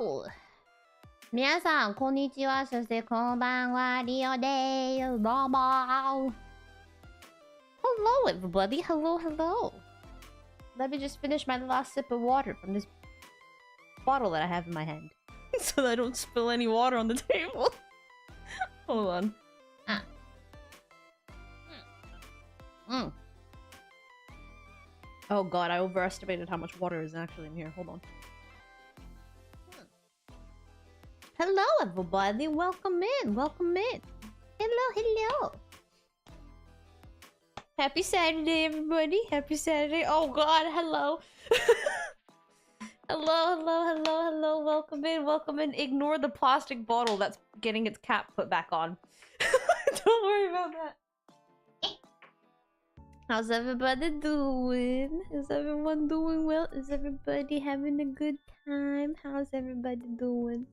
Hello! 皆さん、こんにちは。そしてこんばんは。リオです。どうも。Hello, everybody. Hello, hello. Let me just finish my last sip of water from this bottle that I have in my hand. So that I don't spill any water on the table. Hold on. Oh god, I overestimated how much water is actually in here. Hold on. Hello, everybody. Welcome in. Welcome in. Hello, hello. Happy Saturday, everybody. Happy Saturday. Oh god, hello. Hello, hello, hello, hello. Welcome in. Welcome in. Ignore the plastic bottle that's getting its cap put back on. Don't worry about that. How's everybody doing? Is everyone doing well? Is everybody having a good time? How's everybody doing?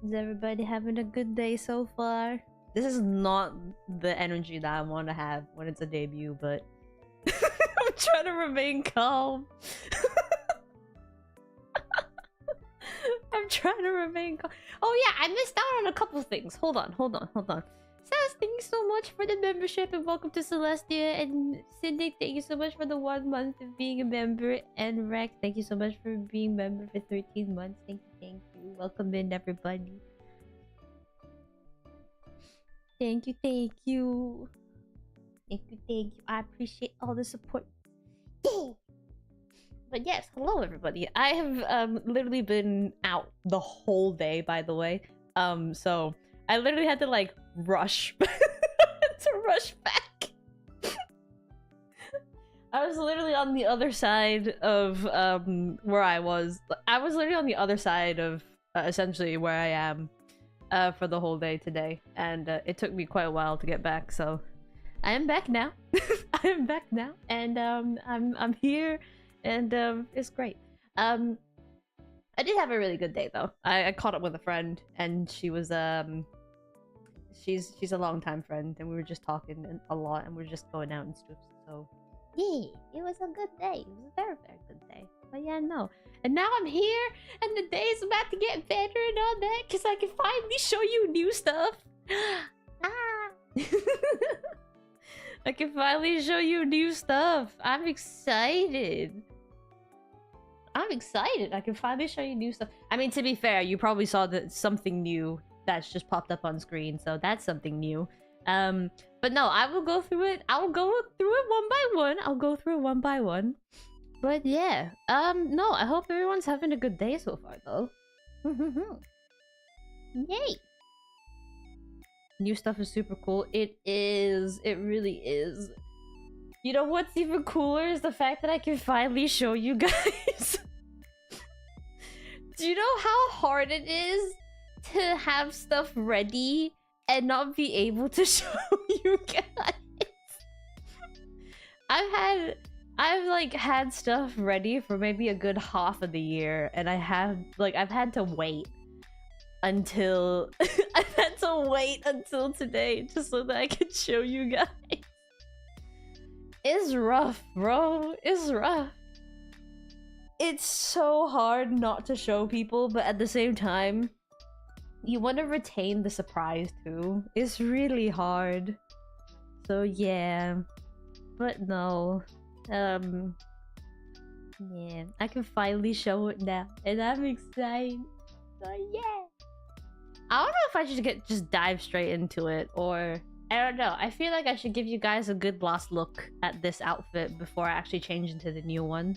Is everybody having a good day so far? This is not the energy that I want to have when it's a debut, but I'm trying to remain calm. I'm trying to remain calm. Oh yeah, I missed out on a couple things. Hold on. Says, thank you so much for the membership and welcome to Celestia. And Cindy, thank you so much for the 1 month of being a member. And Rex, thank you so much for being a member for 13 months. Thank you. Welcome in, everybody. Thank you. I appreciate all the support. Yay! But yes, hello everybody. I have literally been out the whole day, by the way. So I literally had to like rush to rush back. I was literally on the other side of where I was. I was literally on the other side of essentially where I am for the whole day today, and it took me quite a while to get back. So I am back now. I am back now, and I'm here, and it's great. I did have a really good day though. I caught up with a friend, and she was she's a longtime friend, and we were just talking a lot, and we were just going out and stuff. So yeah, it was a good day. It was a very, very good day. But yeah, no. And now I'm here, and the day is about to get better and all that, because I can finally show you new stuff. I can finally show you new stuff. I'm excited. I can finally show you new stuff. I mean, to be fair, you probably saw that something new that's just popped up on screen, so that's something new. But no, I will go through it. I will go through it one by one. I'll go through it one by one. But yeah, no, I hope everyone's having a good day so far, though. Yay! New stuff is super cool. It is. It really is. You know what's even cooler is the fact that I can finally show you guys. Do you know how hard it is to have stuff ready and not be able to show you guys? I've like had stuff ready for maybe a good half of the year, and I've had to wait until today just so that I could show you guys. It's rough, bro. It's rough. It's so hard not to show people, but at the same time, you want to retain the surprise too. It's really hard. So yeah. But no. Yeah, I can finally show it now, and I'm excited. So yeah. I don't know if I should just dive straight into it, or I don't know. I feel like I should give you guys a good last look at this outfit before I actually change into the new one.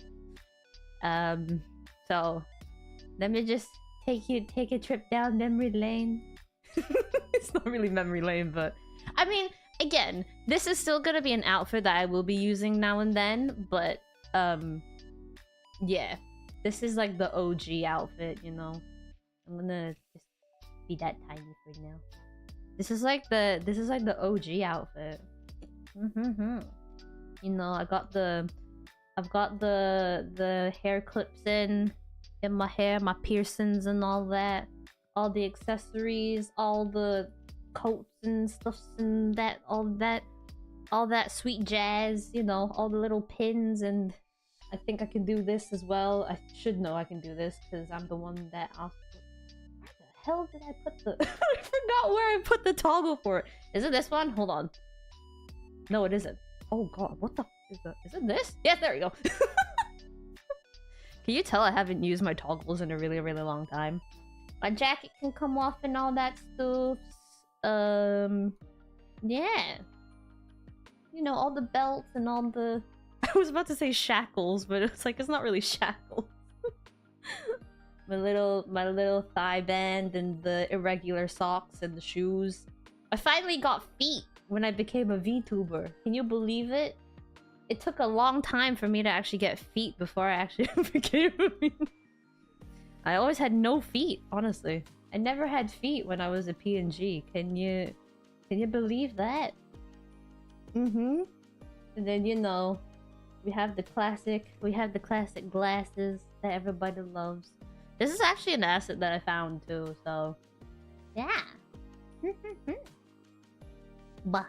So let me just take a trip down memory lane. It's not really memory lane, but I mean, again, this is still gonna be an outfit that I will be using now and then, but yeah, this is like the OG outfit, you know. I'm gonna just be that tiny for now. This is like the OG outfit. You know, I've got the hair clips in my hair, my piercings and all that, all the accessories, all the coats and stuffs and all that sweet jazz, you know, all the little pins and I think I can do this as well. I should know I can do this because I'm the one that asked. Where the hell did I put the... I forgot where I put the toggle for it. Is it this one? Hold on. No, it isn't. Oh god, what the... Is it this? Yeah, there we go. Can you tell I haven't used my toggles in a really, really long time? My jacket can come off and all that stuff. Yeah. You know, all the belts and all the... I was about to say shackles, but it's like, it's not really shackles. my little thigh band and the irregular socks and the shoes. I finally got feet when I became a VTuber. Can you believe it? It took a long time for me to actually get feet before I actually became a VTuber. I always had no feet, honestly. I never had feet when I was a PNG. Can you believe that? And then, you know, we have the classic glasses that everybody loves. This is actually an asset that I found too, so yeah. Bah.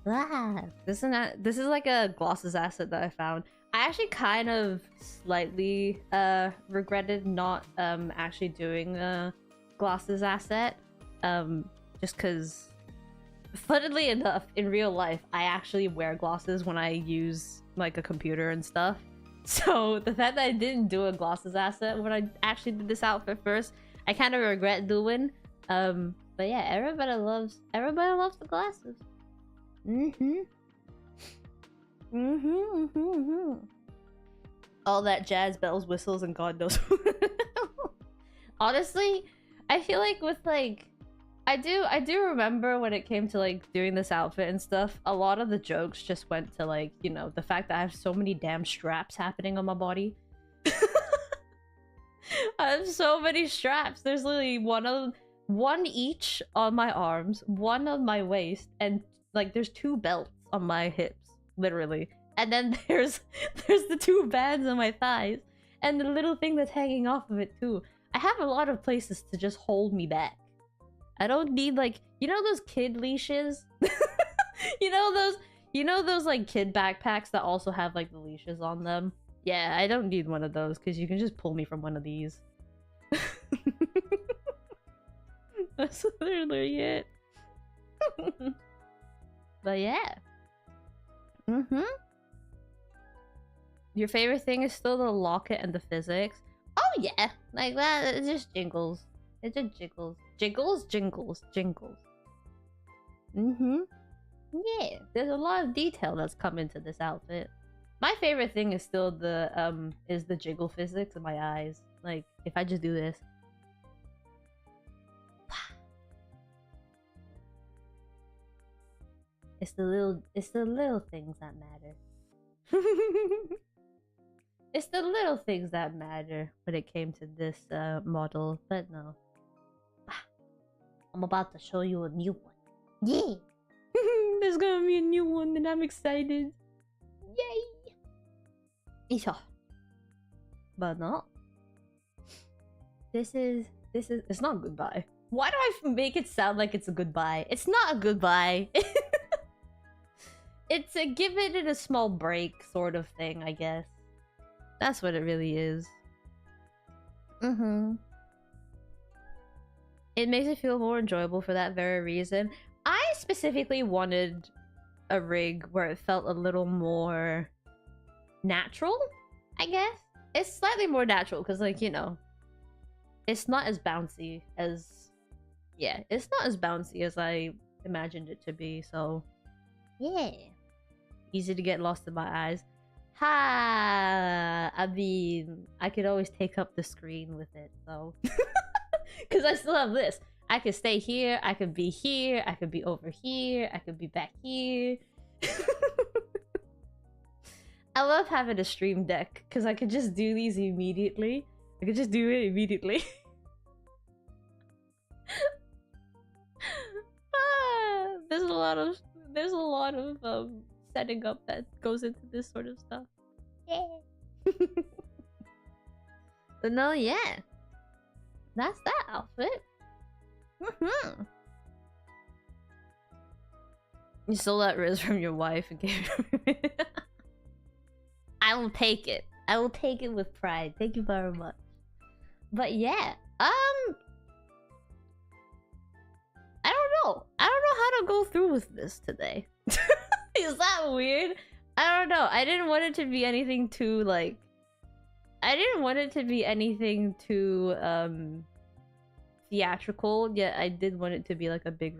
Ah, this is like a glasses asset that I found. I actually kind of slightly regretted not actually doing a glasses asset, just because, funnily enough, in real life I actually wear glasses when I use like a computer and stuff. So the fact that I didn't do a glasses asset when I actually did this outfit first, I kind of regret doing. But yeah, everybody loves the glasses. All that jazz, bells, whistles, and God knows. Honestly, I feel like with like, I do remember when it came to like doing this outfit and stuff, a lot of the jokes just went to like, you know, the fact that I have so many damn straps happening on my body. I have so many straps. There's literally one each on my arms, one on my waist, and like there's 2 belts on my hips, literally. And then there's the 2 bands on my thighs and the little thing that's hanging off of it too. I have a lot of places to just hold me back. I don't need like, you know those kid leashes? you know those like kid backpacks that also have like the leashes on them? Yeah, I don't need one of those because you can just pull me from one of these. That's literally it. But yeah. Your favorite thing is still the locket and the physics? Oh yeah, like that, it just jingles. It just jiggles. Jingles. Yeah, there's a lot of detail that's come into this outfit. My favorite thing is still the jiggle physics in my eyes. Like, if I just do this. It's the little things that matter. It's the little things that matter when it came to this model, but no. I'm about to show you a new one. Yeah! There's gonna be a new one and I'm excited. Yay! Isha. But no. This is it's not goodbye. Why do I make it sound like it's a goodbye? It's not a goodbye. It's a give it a small break sort of thing, I guess. That's what it really is. It makes it feel more enjoyable for that very reason. I specifically wanted a rig where it felt a little more natural, I guess. It's slightly more natural because, like, you know, it's not as bouncy as... Yeah, it's not as bouncy as I imagined it to be, so... Yeah. Easy to get lost in my eyes. Ha! I mean, I could always take up the screen with it, so... Because I still have this. I could stay here, I could be here, I could be over here, I could be back here. I love having a stream deck, because I could just do these immediately. I could just do it immediately. There's a lot of setting up that goes into this sort of stuff. Yeah. But no, yeah. That's that outfit. You stole that Riz from your wife and gave it. I will take it. I will take it with pride. Thank you very much. But yeah, I don't know. I don't know how to go through with this today. Is that weird? I don't know. I didn't want it to be anything too like. I didn't want it to be anything too theatrical. Yet I did want it to be like a big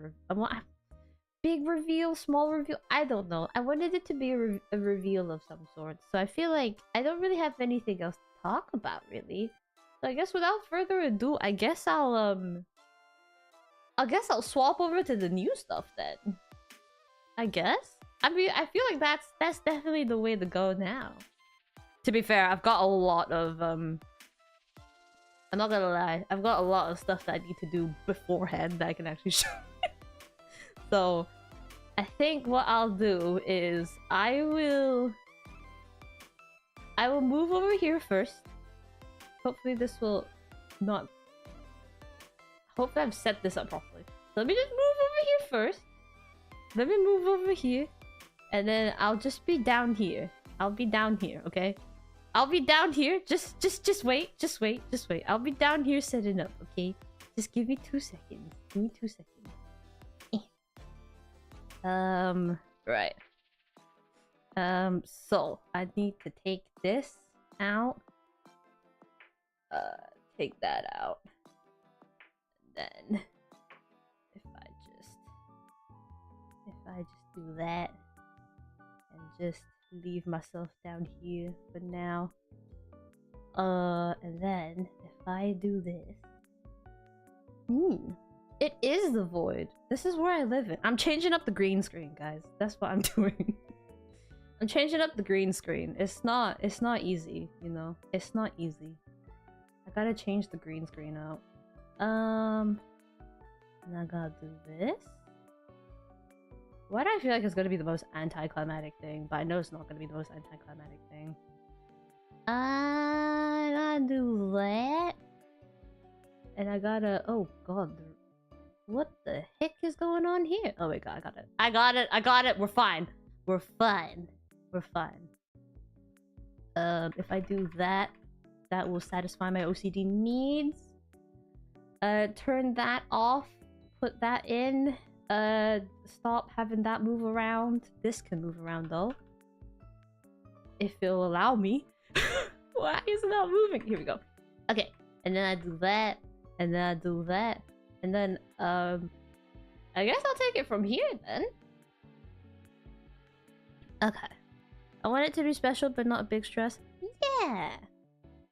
reveal, small reveal. I don't know. I wanted it to be a reveal of some sort. So I feel like I don't really have anything else to talk about, really. So I guess without further ado, I guess I'll swap over to the new stuff then. I guess. I mean, I feel like that's definitely the way to go now. To be fair, I've got a lot of I'm not gonna lie, I've got a lot of stuff that I need to do beforehand that I can actually show you. So I think what I'll do is I will move over here first. Hopefully this will not... Hopefully I've set this up properly. So let me just move over here first. Let me move over here. And then I'll just be down here. I'll be down here, okay? I'll be down here. Just wait. Just wait. I'll be down here setting up, okay? Just give me 2 seconds. Give me 2 seconds. Right. So I need to take this out. Take that out. And then if I just do that and just leave myself down here for now. And then if I do this, it is the void. This is where I live in. I'm changing up the green screen, guys. That's what I'm doing. I'm changing up the green screen. It's not easy, you know. It's not easy. I gotta change the green screen out. And I gotta do this. Why do I feel like it's gonna be the most anticlimactic thing? But I know it's not gonna be the most anticlimactic thing. I gotta do that. And I gotta... Oh god. What the heck is going on here? Oh my god, I got it. We're fine. We're fine. If I do that, that will satisfy my OCD needs. Turn that off. Put that in. Stop having that move around. This can move around though. If it'll allow me. Why is it not moving? Here we go. Okay. And then I do that. And then I do that. And then, I guess I'll take it from here then. Okay. I want it to be special, but not a big stress. Yeah.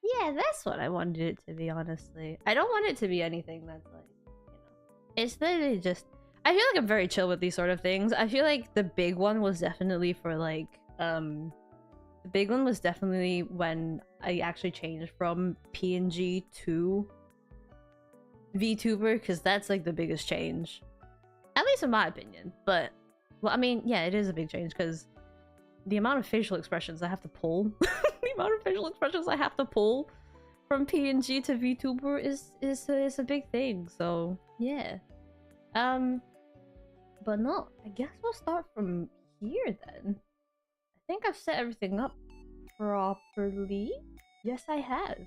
Yeah, that's what I wanted it to be, honestly. I don't want it to be anything that's like, you know. It's literally just... I feel like I'm very chill with these sort of things. I feel like the big one was definitely for like, the big one was definitely when I actually changed from PNG to VTuber, because that's like the biggest change. At least in my opinion. But, well, I mean, yeah, it is a big change because the amount of facial expressions I have to pull, the amount of facial expressions I have to pull from PNG to VTuber is a big thing. So, yeah. But no, I guess we'll start from here then. I think I've set everything up properly. Yes, I have.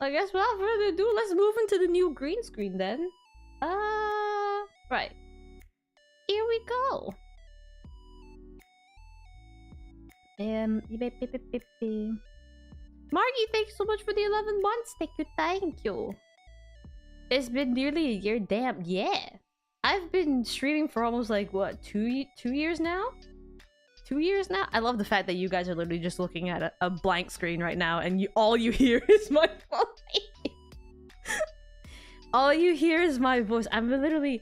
I guess without further ado, let's move into the new green screen then. Right. Here we go. Margie, thank you so much for the 11 months. Thank you. It's been nearly a year. Damn, yeah. I've been streaming for almost like, what, 2 years now? 2 years now? I love the fact that you guys are literally just looking at a blank screen right now and all you hear is my voice. All you hear is my voice. I'm literally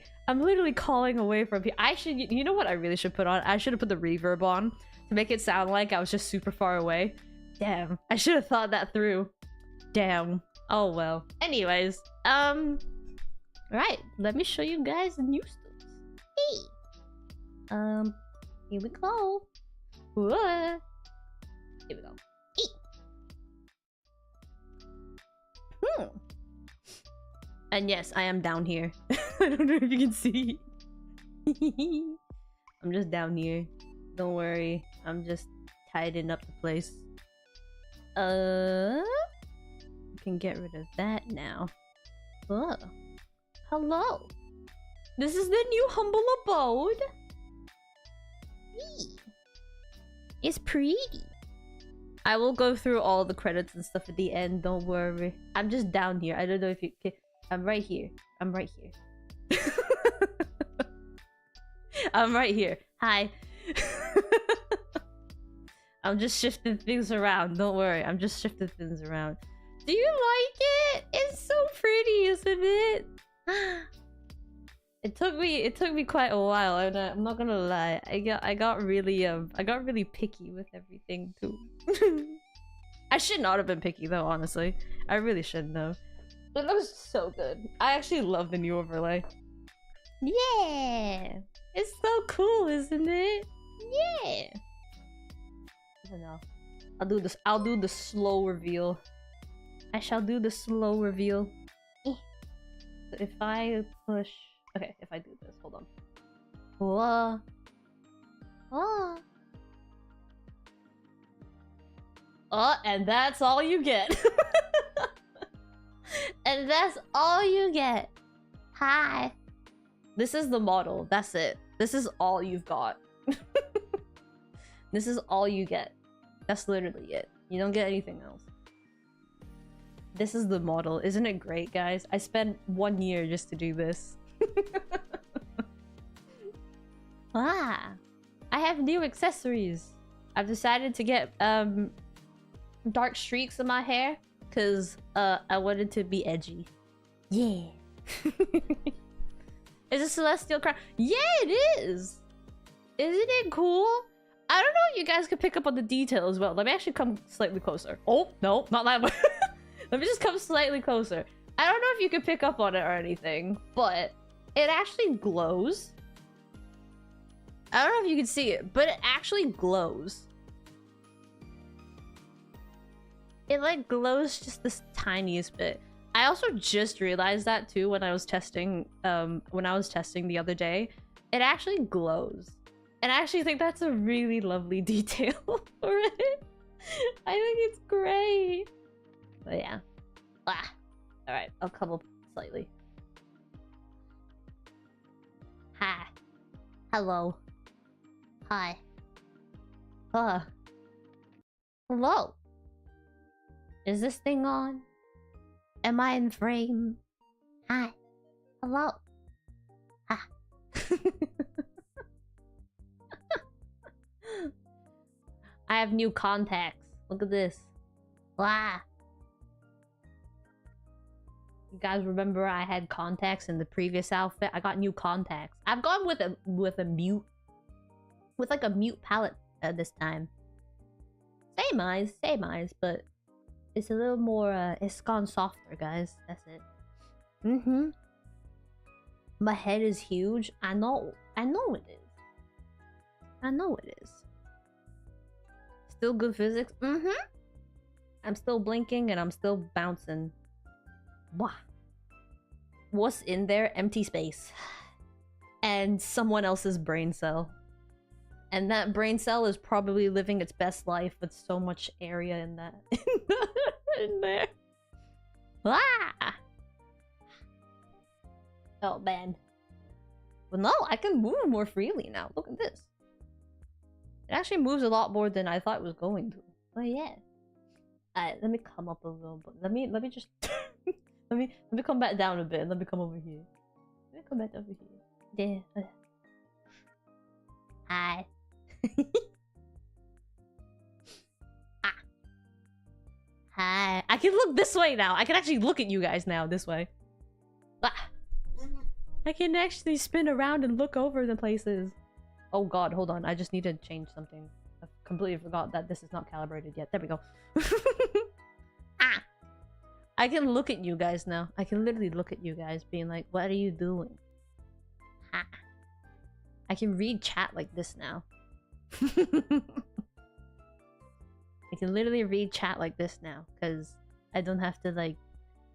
calling away from people. You know what I really should put on? I should have put the reverb on to make it sound like I was just super far away. Damn, I should have thought that through. Damn. Oh well. Anyways, right, let me show you guys the new stuff. Hey. Here we go. Whoa. Here we go. Hey. And yes, I am down here. I don't know if you can see. I'm just down here. Don't worry. I'm just tidying up the place. We can get rid of that now. Oh. Hello. This is the new humble abode. It's pretty. I will go through all the credits and stuff at the end, don't worry. I'm just down here. I don't know if you can... I'm right here. I'm right here. I'm right here. Hi. I'm just shifting things around. Don't worry. I'm just shifting things around. Do you like it? It's so pretty, isn't it? It took me quite a while. I'm not gonna lie. I got really picky with everything too. I should not have been picky though, honestly. I really shouldn't have. But it looks so good. I actually love the new overlay. Yeah, it's so cool, isn't it? Yeah. I don't know. I'll do this. I'll do the slow reveal. I shall do the slow reveal. So if I push. Okay, if I do this, hold on. Whoa. Oh. Oh, and that's all you get. And that's all you get. Hi. This is the model. That's it. This is all you've got. This is all you get. That's literally it. You don't get anything else. This is the model. Isn't it great, guys? I spent 1 year just to do this. Ah, I have new accessories. I've decided to get dark streaks in my hair because I wanted to be edgy. Yeah. Is a celestial crown? Yeah, it is. Isn't it cool? I don't know if you guys can pick up on the detail as well. Let me actually come slightly closer. Oh, no, not that way. Let me just come slightly closer. I don't know if you can pick up on it or anything, but it actually glows. I don't know if you can see it, but it actually glows. It like glows just this tiniest bit. I also just realized that too when I was testing the other day. It actually glows. And I actually think that's a really lovely detail for it. I think it's great. But yeah. Ah. Alright, I'll come up slightly. Hi. Hello. Hi. Hello. Is this thing on? Am I in frame? Hi. Hello. Ah. I have new contacts. Look at this. Wow. You guys remember I had contacts in the previous outfit? I got new contacts. I've gone with a mute, with like a mute palette this time. Same eyes, but it's a little more. It's gone softer, guys. That's it. My head is huge. I know it is. I know it is. Still good physics. I'm still blinking and I'm still bouncing. Wow. What's in there? Empty space. And someone else's brain cell. And that brain cell is probably living its best life with so much area in that. in there. Ah! Oh man. Well, no, I can move more freely now. Look at this. It actually moves a lot more than I thought it was going to. But yeah. Alright, let me come up a little bit. Let me just let me come back down a bit. Let me come over here. Let me come back over here. Yeah. Hi. Ah. Hi. I can look this way now. I can actually look at you guys now this way. Ah. I can actually spin around and look over the places. Oh god, hold on. I just need to change something. I completely forgot that this is not calibrated yet. There we go. Ah! I can look at you guys now. I can literally look at you guys being like, what are you doing? Ha! I can read chat like this now. I can literally read chat like this now. Because I don't have to like...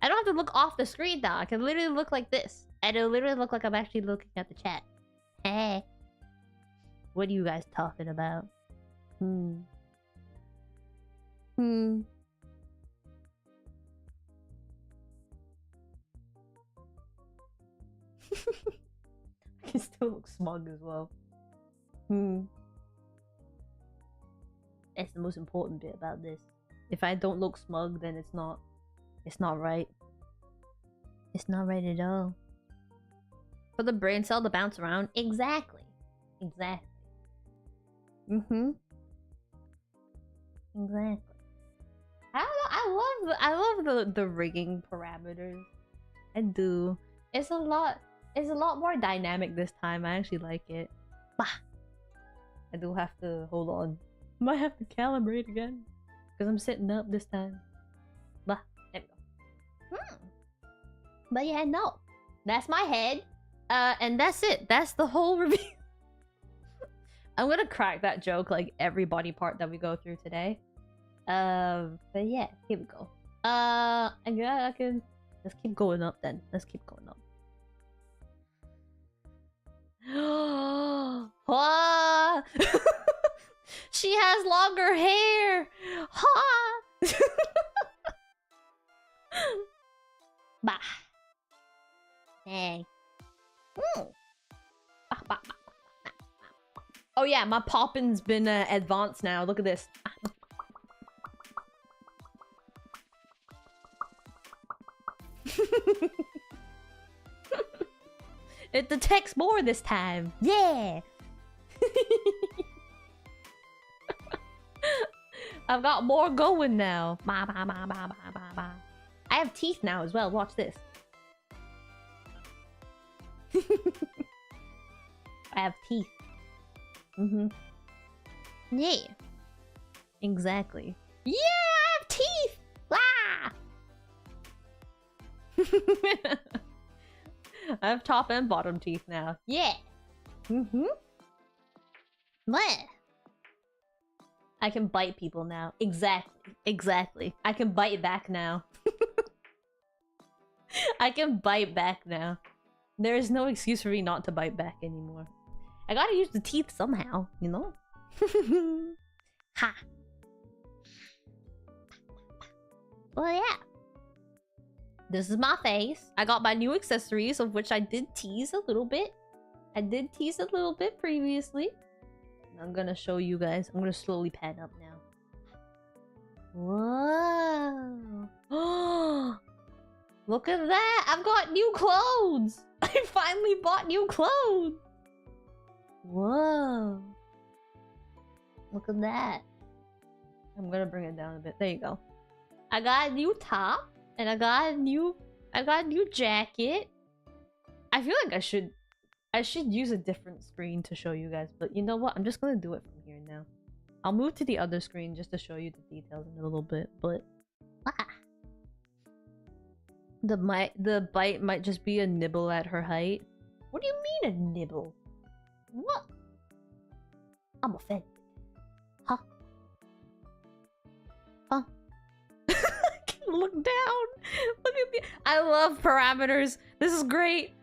I don't have to look off the screen now. I can literally look like this. And it'll literally look like I'm actually looking at the chat. Hey. What are you guys talking about? I can still look smug as well. That's the most important bit about this. If I don't look smug, then it's not right. It's not right at all. For the brain cell to bounce around. Exactly. Exactly. Exactly. I don't know. I love the rigging parameters. I do. It's a lot more dynamic this time. I actually like it. Bah. I do have to hold on. Might have to calibrate again because I'm sitting up this time. Bah. There we go. But yeah, no. That's my head. And that's it. That's the whole review. I'm gonna crack that joke like every body part that we go through today. But yeah, here we go. I can. Let's keep going up then. Let's keep going up. Ah! She has longer hair. Ha! Bah. Hey. Oh yeah, my poppin's been advanced now. Look at this. It detects more this time. Yeah. I've got more going now. I have teeth now as well. Watch this. I have teeth. Yeah. Exactly. Yeah, I have teeth. Ah! I have top and bottom teeth now. Yeah. What? I can bite people now. Exactly. Exactly. I can bite back now. I can bite back now. There is no excuse for me not to bite back anymore. I gotta use the teeth somehow, you know? Ha! Well, yeah. This is my face. I got my new accessories, of which I did tease a little bit. I did tease a little bit previously. I'm gonna show you guys. I'm gonna slowly pan up now. Whoa! Look at that! I've got new clothes! I finally bought new clothes! Whoa! Look at that. I'm gonna bring it down a bit. There you go. I got a new top, and I got a new jacket. I feel like I should use a different screen to show you guys, but you know what? I'm just gonna do it from here now. I'll move to the other screen just to show you the details in a little bit, but the bite might just be a nibble at her height. What do you mean a nibble? What? I'm offended. Huh? Huh? I can look down. Look at me. I love parameters. This is great.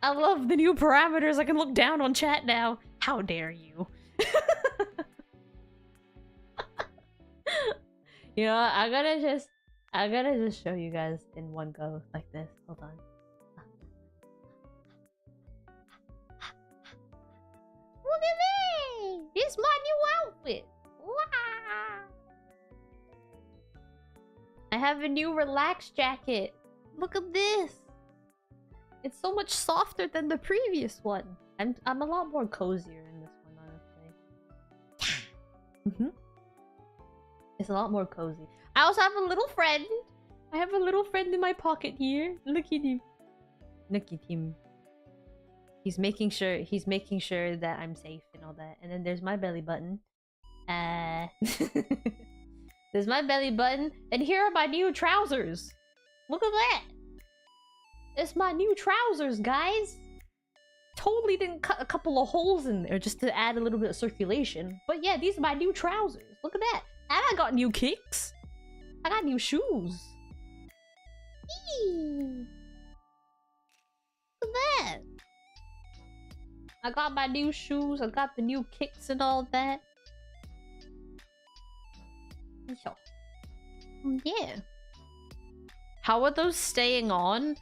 I love the new parameters. I can look down on chat now. How dare you? You know, I gotta just show you guys in one go like this. Hold on. Look at me! It's my new outfit. Wow! I have a new relax jacket. Look at this. It's so much softer than the previous one. I'm a lot more cozier in this one, honestly. It's a lot more cozy. I also have a little friend. I have a little friend in my pocket here. Look at him. Look at him. He's making sure that I'm safe and all that. And then there's my belly button. There's my belly button, and here are my new trousers. Look at that. It's my new trousers, guys. Totally didn't cut a couple of holes in there just to add a little bit of circulation. But yeah, these are my new trousers. Look at that. And I got new kicks. I got new shoes. Eee. Look at that. I got my new shoes. I got the new kicks and all that. Yeah. How are those staying on?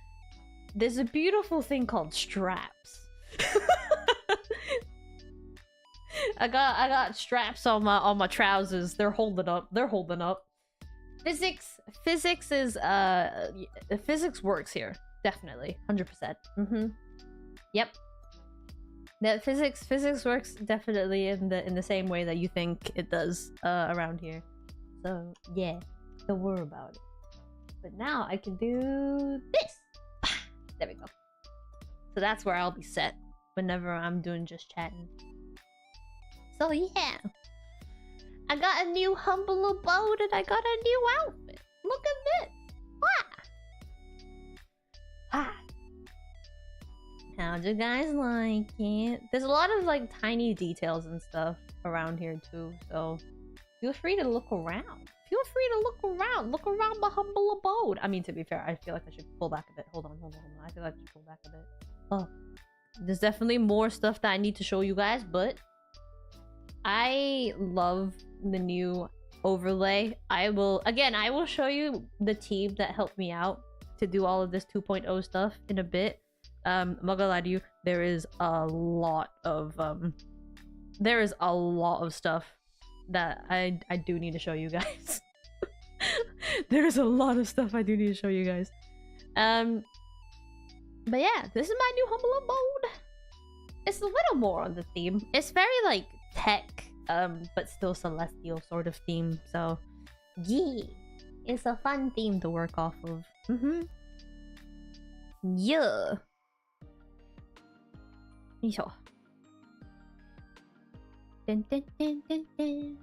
there's a beautiful thing called straps. I got straps on my trousers. They're holding up. Physics is physics works here, definitely, 100%. Yep. That physics works definitely in the same way that you think it does around here. So yeah, don't worry about it. But now I can do this. There we go. So that's where I'll be set whenever I'm doing just chatting. So yeah, I got a new humble abode and I got a new outfit. Look at this. Ah. How'd you guys like it? There's a lot of like tiny details and stuff around here too, so feel free to look around. Look around my humble abode. I mean, to be fair, I feel like I should pull back a bit. Hold on. I feel like I should pull back a bit. Oh, there's definitely more stuff that I need to show you guys, but I love the new overlay. I will show you the team that helped me out to do all of this 2.0 stuff in a bit. I'm not gonna lie to you, there is a lot of stuff that I do need to show you guys. There's a lot of stuff I do need to show you guys. But yeah, this is my new humble abode. It's a little more on the theme. It's very like tech, but still celestial sort of theme. So yeah, it's a fun theme to work off of. Yeah. よいしょ。てんてんてんてんてん。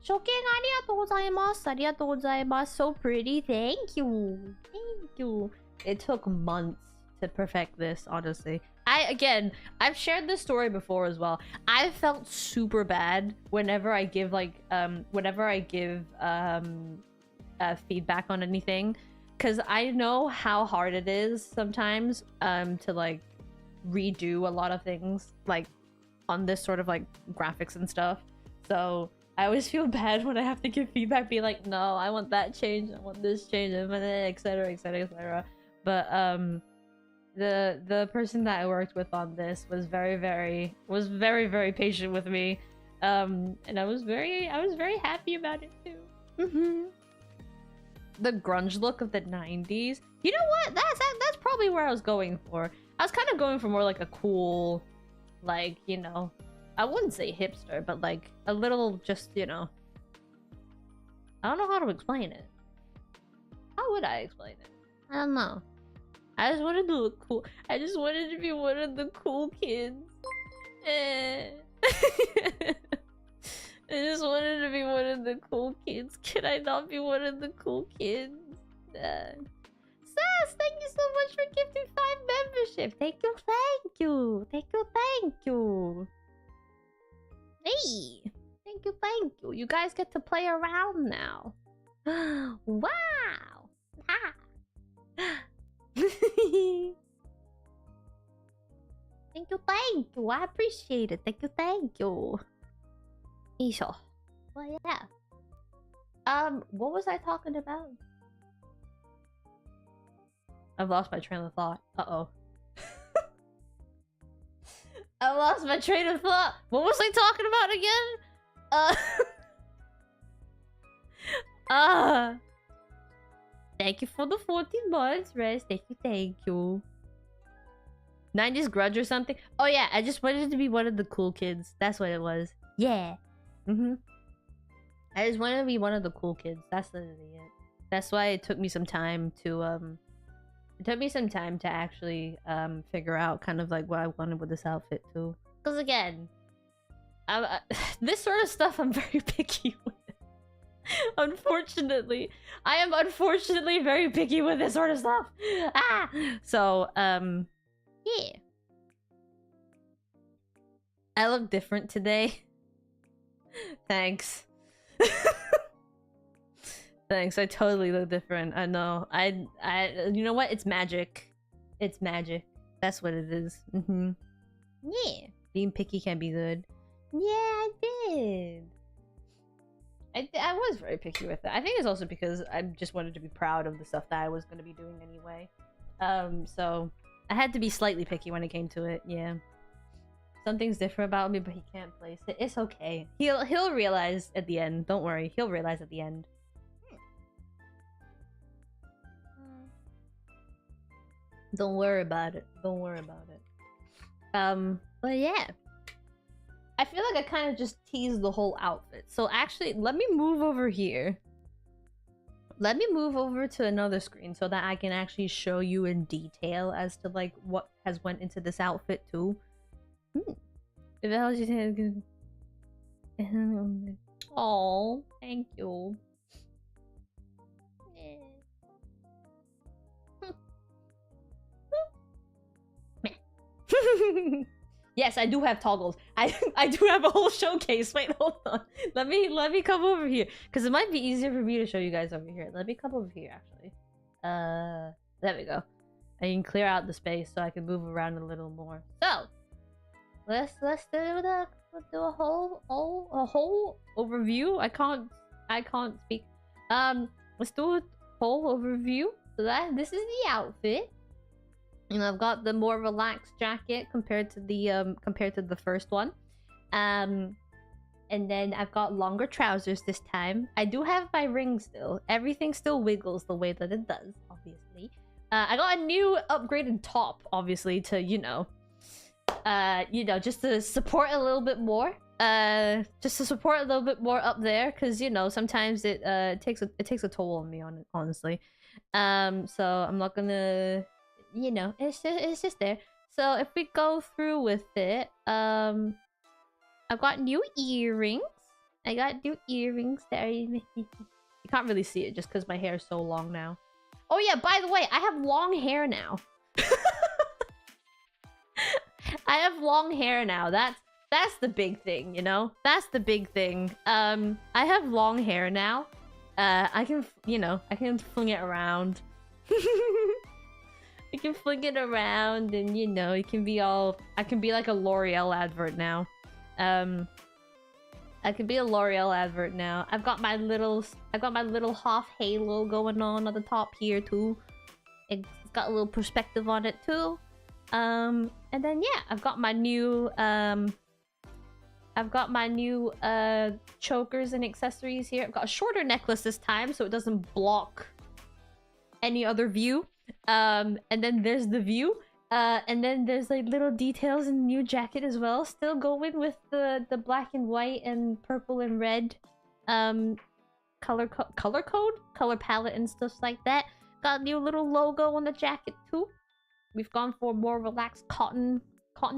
処刑がありがとうございます。ありがとうございます。So pretty. Thank you. Thank you. It took months to perfect this, honestly. I've shared this story before as well. I felt super bad whenever I give feedback on anything, because I know how hard it is sometimes to like redo a lot of things like on this sort of like graphics and stuff. So I always feel bad when I have to give feedback, be like, no, I want that change, I want this change, etc, etc, etc. But the person that I worked with on this was very patient with me, and I was very happy about it too. The grunge look of the 90s. You know what? That's probably where I was going for. I was kind of going for more like a cool, like, you know, I wouldn't say hipster, but like a little just, you know, I don't know how to explain it. How would I explain it? I don't know. I just wanted to look cool. I just wanted to be one of the cool kids. I just wanted to be one of the cool kids. Can I not be one of the cool kids? Sass, thank you so much for gifting 5 membership. Thank you. Hey, thank you. You guys get to play around now. Wow. Thank you. I appreciate it. Thank you. Isha. Well, yeah. What was I talking about? I've lost my train of thought. Uh-oh. I lost my train of thought. What was I talking about again? Thank you for the 14 months, Rez. Thank you. 90s grudge or something? Oh yeah, I just wanted to be one of the cool kids. That's what it was. Yeah. I just wanted to be one of the cool kids. That's literally it. That's why it took me some time to actually figure out kind of like what I wanted with this outfit too. Because again, this sort of stuff I'm very picky with. Unfortunately, I am very picky with this sort of stuff. So yeah, I look different today. Thanks. Thanks. I totally look different. I know. I you know what? It's magic. It's magic. That's what it is. Yeah. Being picky can be good. Yeah, I did. I was very picky with it. I think it's also because I just wanted to be proud of the stuff that I was going to be doing anyway. So I had to be slightly picky when it came to it. Yeah. Something's different about me, but he can't place it. It's okay. He'll realize at the end. Don't worry. He'll realize at the end. Don't worry about it. Don't worry about it. But yeah. I feel like I kind of just teased the whole outfit. So actually, let me move over here. Let me move over to another screen so that I can actually show you in detail as to like what has went into this outfit too. Oh, thank you. Yes, I do have toggles. I do have a whole showcase. Wait, hold on. Let me come over here because it might be easier for me to show you guys over here. Let me come over here actually. There we go. I can clear out the space so I can move around a little more. So let's do a whole overview. I can't speak. Let's do a whole overview. So this is the outfit. And I've got the more relaxed jacket compared to the first one. And then I've got longer trousers this time. I do have my ring still. Everything still wiggles the way that it does, obviously. I got a new upgraded top, obviously, to just to support a little bit more. Just to support a little bit more up there, because sometimes it takes a toll on me, honestly. So I'm not gonna. It's just there. So if we go through with it, I've got new earrings. I got new earrings there. You can't really see it just because my hair is so long now. Oh yeah, by the way, I have long hair now. I have long hair now. That's the big thing, That's the big thing. I have long hair now. I can fling it around. I can fling it around and it can be all. I can be like a L'Oreal advert now. I can be a L'Oreal advert now. I've got my little half halo going on the top here too. It's got a little perspective on it too. And then yeah, I've got my new chokers and accessories here. I've got a shorter necklace this time so it doesn't block any other view. And then there's the view. And then there's like little details in the new jacket as well. Still going with the black and white and purple and red color palette and stuff like that. Got a new little logo on the jacket too. We've gone for a more relaxed cotton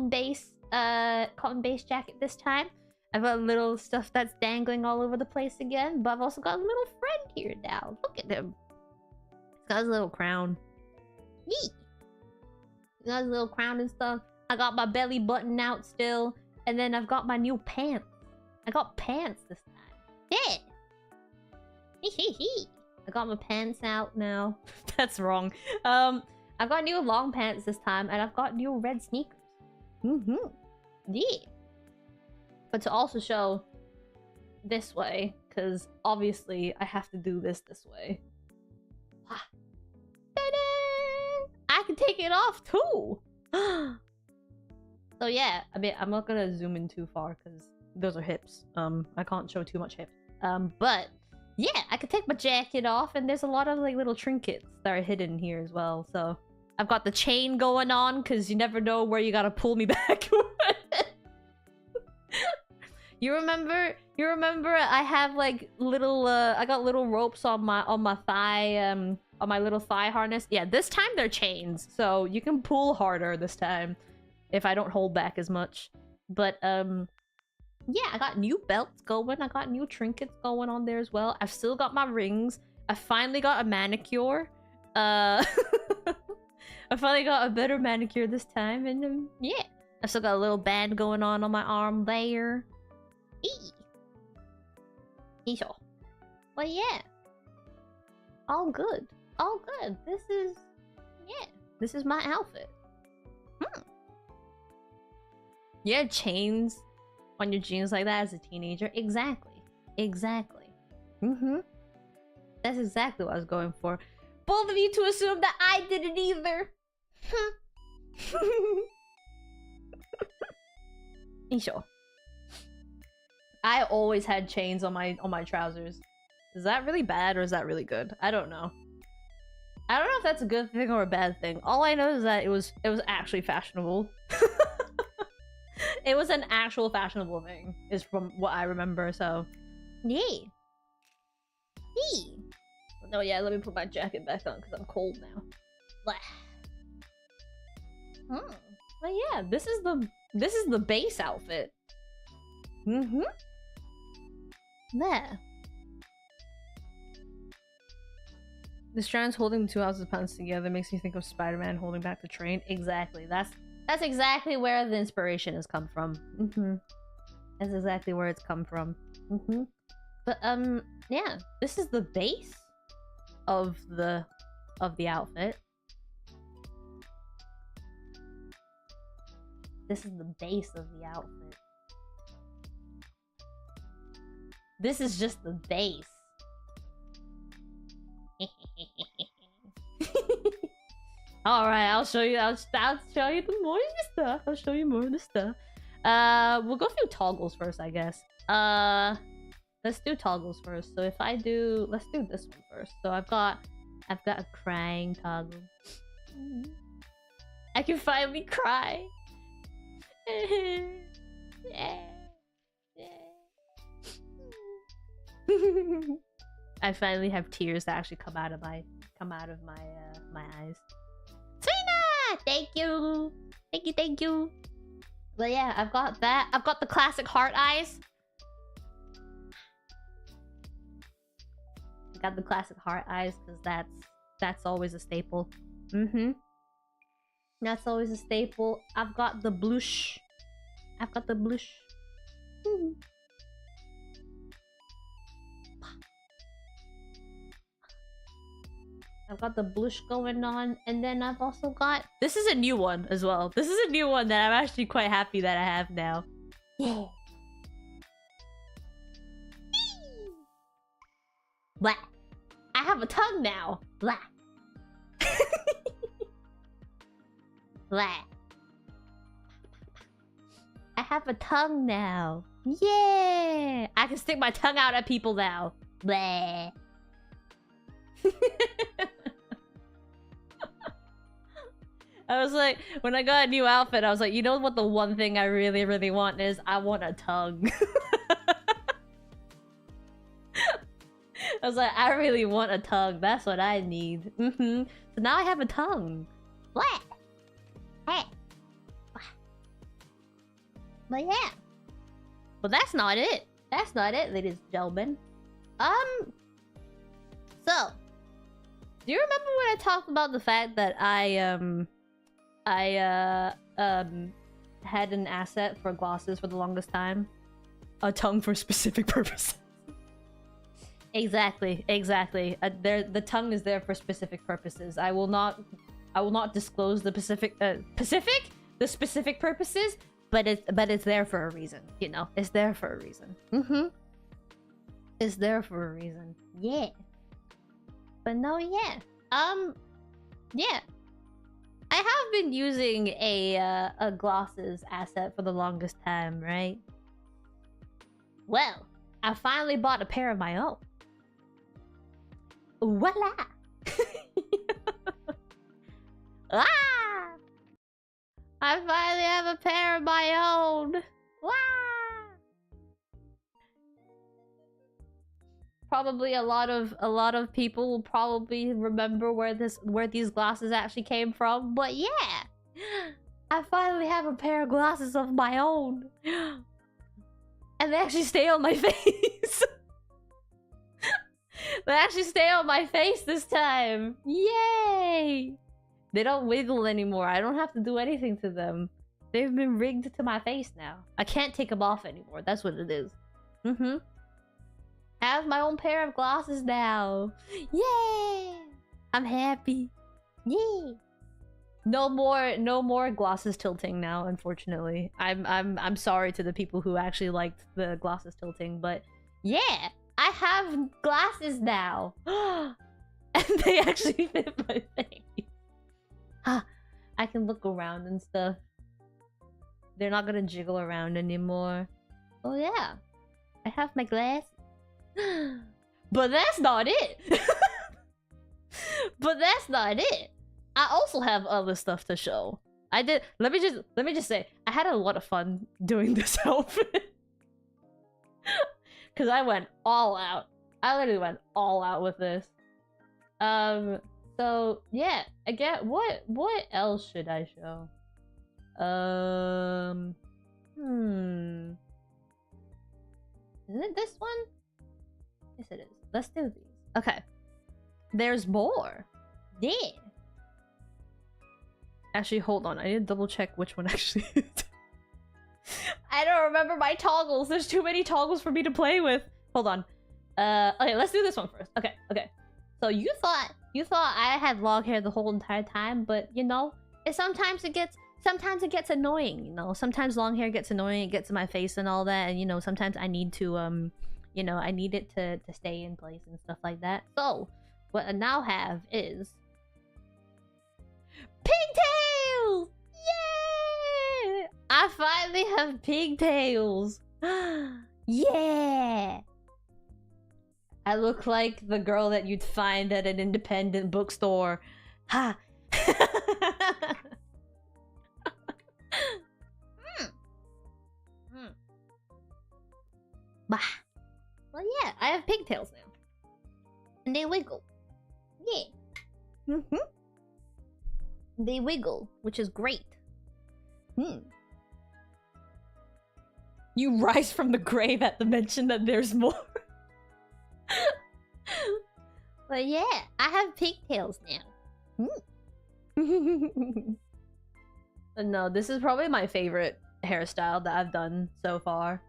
base jacket this time. I've got little stuff that's dangling all over the place again, but I've also got a little friend here now. Look at him. He's got his little crown. Yee! He's got his little crown and stuff. I got my belly button out still. And then I've got my new pants. I got pants this time. Yeah! I got my pants out now. That's wrong. I've got new long pants this time, and I've got new red sneakers. Yeah. But to also show this way, because obviously I have to do this way. I can take it off too. So yeah, I mean, I'm not gonna zoom in too far because those are hips. I can't show too much hips. But yeah, I can take my jacket off, and there's a lot of like little trinkets that are hidden here as well. So I've got the chain going on because you never know where you gotta pull me back. You remember I have like little I got little ropes on my thigh on my little thigh harness. Yeah, this time they're chains, so you can pull harder this time if I don't hold back as much. But yeah, I got new belts going. I got new trinkets going on there as well. I've still got my rings. I finally got a manicure. I finally got a better manicure this time, and yeah, I still got a little band going on my arm there. Eesh. Well, yeah, all good, all good. This is my outfit. You had chains on your jeans like that as a teenager? Exactly. That's exactly what I was going for. Both of you to assume that I didn't either. Sure. I always had chains on my trousers. Is that really bad or is that really good? I don't know. I don't know if that's a good thing or a bad thing. All I know is that it was actually fashionable. It was an actual fashionable thing, is from what I remember, so... Yeah. Yeah. No, yeah, let me put my jacket back on, because I'm cold now. But yeah, this is the base outfit. There. The strands holding the two houses of pants together makes me think of Spider-Man holding back the train. Exactly. That's exactly where the inspiration has come from. That's exactly where it's come from. But yeah, this is the base of the outfit. This is the base of the outfit. This is just the base. Alright, I'll show you the more of the stuff. I'll show you more of the stuff. We'll go through toggles first, I guess. Let's do toggles first. So if I do, let's do this one first. So I've got a crying toggle. I can finally cry. I finally have tears that actually come out of my my eyes. Trina! Thank you! Thank you! But yeah, I've got that. I've got the classic heart eyes. I got the classic heart eyes because that's always a staple. That's always a staple. I've got the blush. I've got the blush. I've got the blush going on, and then I've also got... This is a new one as well. This is a new one that I'm actually quite happy that I have now. Yeah. Blah. I have a tongue now. Blah. Blah. I have a tongue now. Yeah. I can stick my tongue out at people now. Blah. I was like, when I got a new outfit, I was like, you know what the one thing I really, really want is? I want a tongue. I was like, I really want a tongue. That's what I need. So now I have a tongue. What? Hey. But yeah. But that's not it. That's not it, ladies and gentlemen. So, do you remember when I talked about the fact that I had an asset for glosses for the longest time? A tongue for specific purposes. Exactly. The tongue is there for specific purposes. I will not disclose the the specific purposes, but it's there for a reason. You know, it's there for a reason. It's there for a reason. Yeah. But no, yeah. Yeah. I have been using a glosses asset for the longest time, right? Well, I finally bought a pair of my own. Voila! Ah! I finally have a pair of my own. Wow! Probably a lot of people will probably remember where these glasses actually came from, but yeah, I finally have a pair of glasses of my own, and they actually stay on my face. They actually stay on my face this time. Yay! They don't wiggle anymore. I don't have to do anything to them. They've been rigged to my face now. I can't take them off anymore. That's what it is. I have my own pair of glasses now. Yeah! I'm happy. Yeah! No more glasses tilting now, unfortunately. I'm sorry to the people who actually liked the glasses tilting, but yeah! I have glasses now. And they actually fit my face. I can look around and stuff. They're not gonna jiggle around anymore. Oh yeah, I have my glasses. But that's not it. But that's not it. I also have other stuff to show. I did. Let me just say, I had a lot of fun doing this outfit. Cause I went all out. I literally went all out with this. So yeah, I get what else should I show? Isn't it this one? Yes, it is. Let's do these. Okay. There's more. Yeah. Actually, hold on. I need to double check which one actually is. I don't remember my toggles. There's too many toggles for me to play with. Hold on. Okay, let's do this one first. Okay. So you thought I had long hair the whole entire time, but you know, sometimes it gets annoying, you know. Sometimes long hair gets annoying, it gets in my face and all that, and you know, sometimes I need to you know, I need it to stay in place and stuff like that. So what I now have is pigtails! Yeah! I finally have pigtails. Yeah! I look like the girl that you'd find at an independent bookstore. Ha! Bah. Well, yeah, I have pigtails now. And they wiggle. Yeah. They wiggle, which is great. You rise from the grave at the mention that there's more. But yeah, I have pigtails now. But no, this is probably my favorite hairstyle that I've done so far.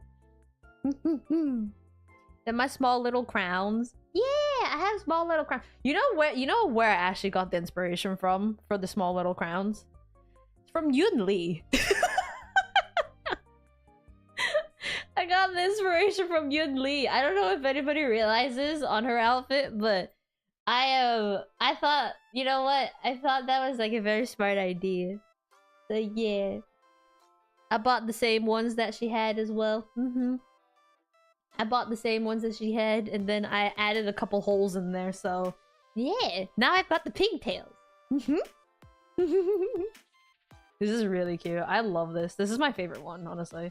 They're my small little crowns. Yeah, I have small little crowns. You know where I actually got the inspiration from for the small little crowns? It's from Yoon Lee. I got the inspiration from Yoon Lee. I don't know if anybody realizes on her outfit, but I thought, you know what? I thought that was like a very smart idea. So yeah. I bought the same ones that she had as well. I bought the same ones that she had, and then I added a couple holes in there, so yeah. Now I've got the pigtails. This is really cute. I love this. This is my favorite one, honestly.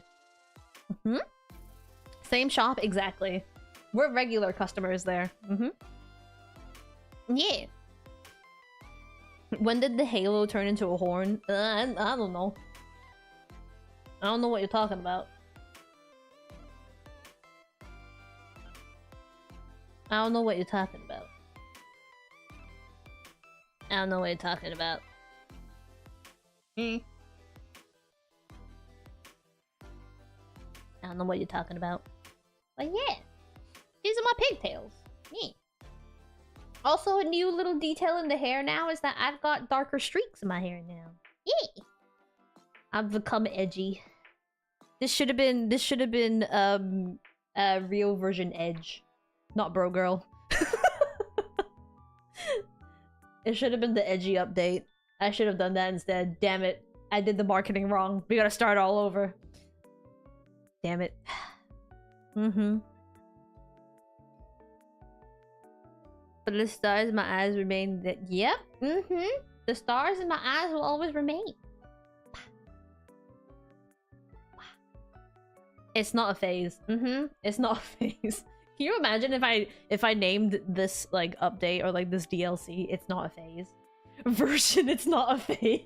Same shop, exactly. We're regular customers there. Yeah. When did the halo turn into a horn? I don't know. I don't know what you're talking about. I don't know what you're talking about. I don't know what you're talking about. I don't know what you're talking about. But yeah, these are my pigtails. Yeah. Also, a new little detail in the hair now is that I've got darker streaks in my hair now. Yeah. I've become edgy. This should have been real version Edge, not BROGIRL. It should have been the edgy update. I should have done that instead. Damn it. I did the marketing wrong. We gotta start all over. Damn it. But the stars in my eyes remain that. Yep. The stars in my eyes will always remain. It's not a phase. It's not a phase. Can you imagine if I named this like update or like this DLC? It's not a phase. Version. It's not a phase.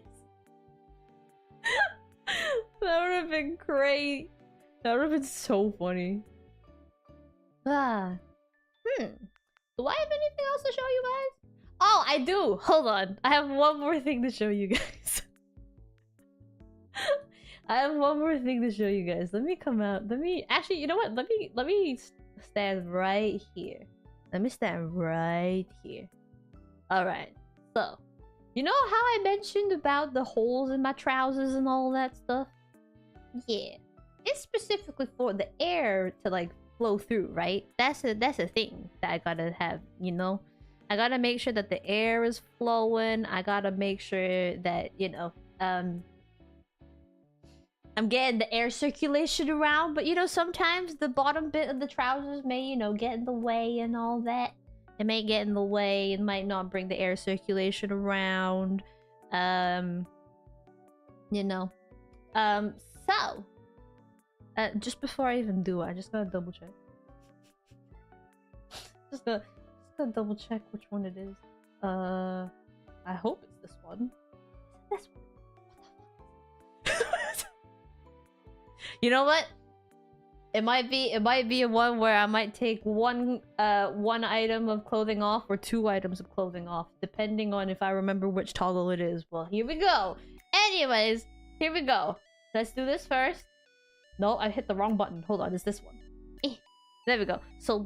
That would have been great. That would have been so funny. Do I have anything else to show you guys? Oh, I do. Hold on. I have one more thing to show you guys. I have one more thing to show you guys. Let me come out. Let me actually. You know what? Let me stand right here. Let me stand right here. All right. So, you know how I mentioned about the holes in my trousers and all that stuff? Yeah. It's specifically for the air to like flow through, right? That's a thing that I gotta have, you know? I gotta make sure that the air is flowing. I gotta make sure that, you know, I'm getting the air circulation around. But, you know, sometimes the bottom bit of the trousers may, you know, get in the way and all that. It may get in the way. It might not bring the air circulation around. You know. So. Just before I even do it, I just gotta double check. Just gotta double check which one it is. I hope it's this one. This one. You know what? It might be a one where I might take one item of clothing off or 2 items of clothing off, depending on if I remember which toggle it is. Well, here we go. Anyways, here we go. Let's do this first. No, I hit the wrong button. Hold on, it's this one. There we go. So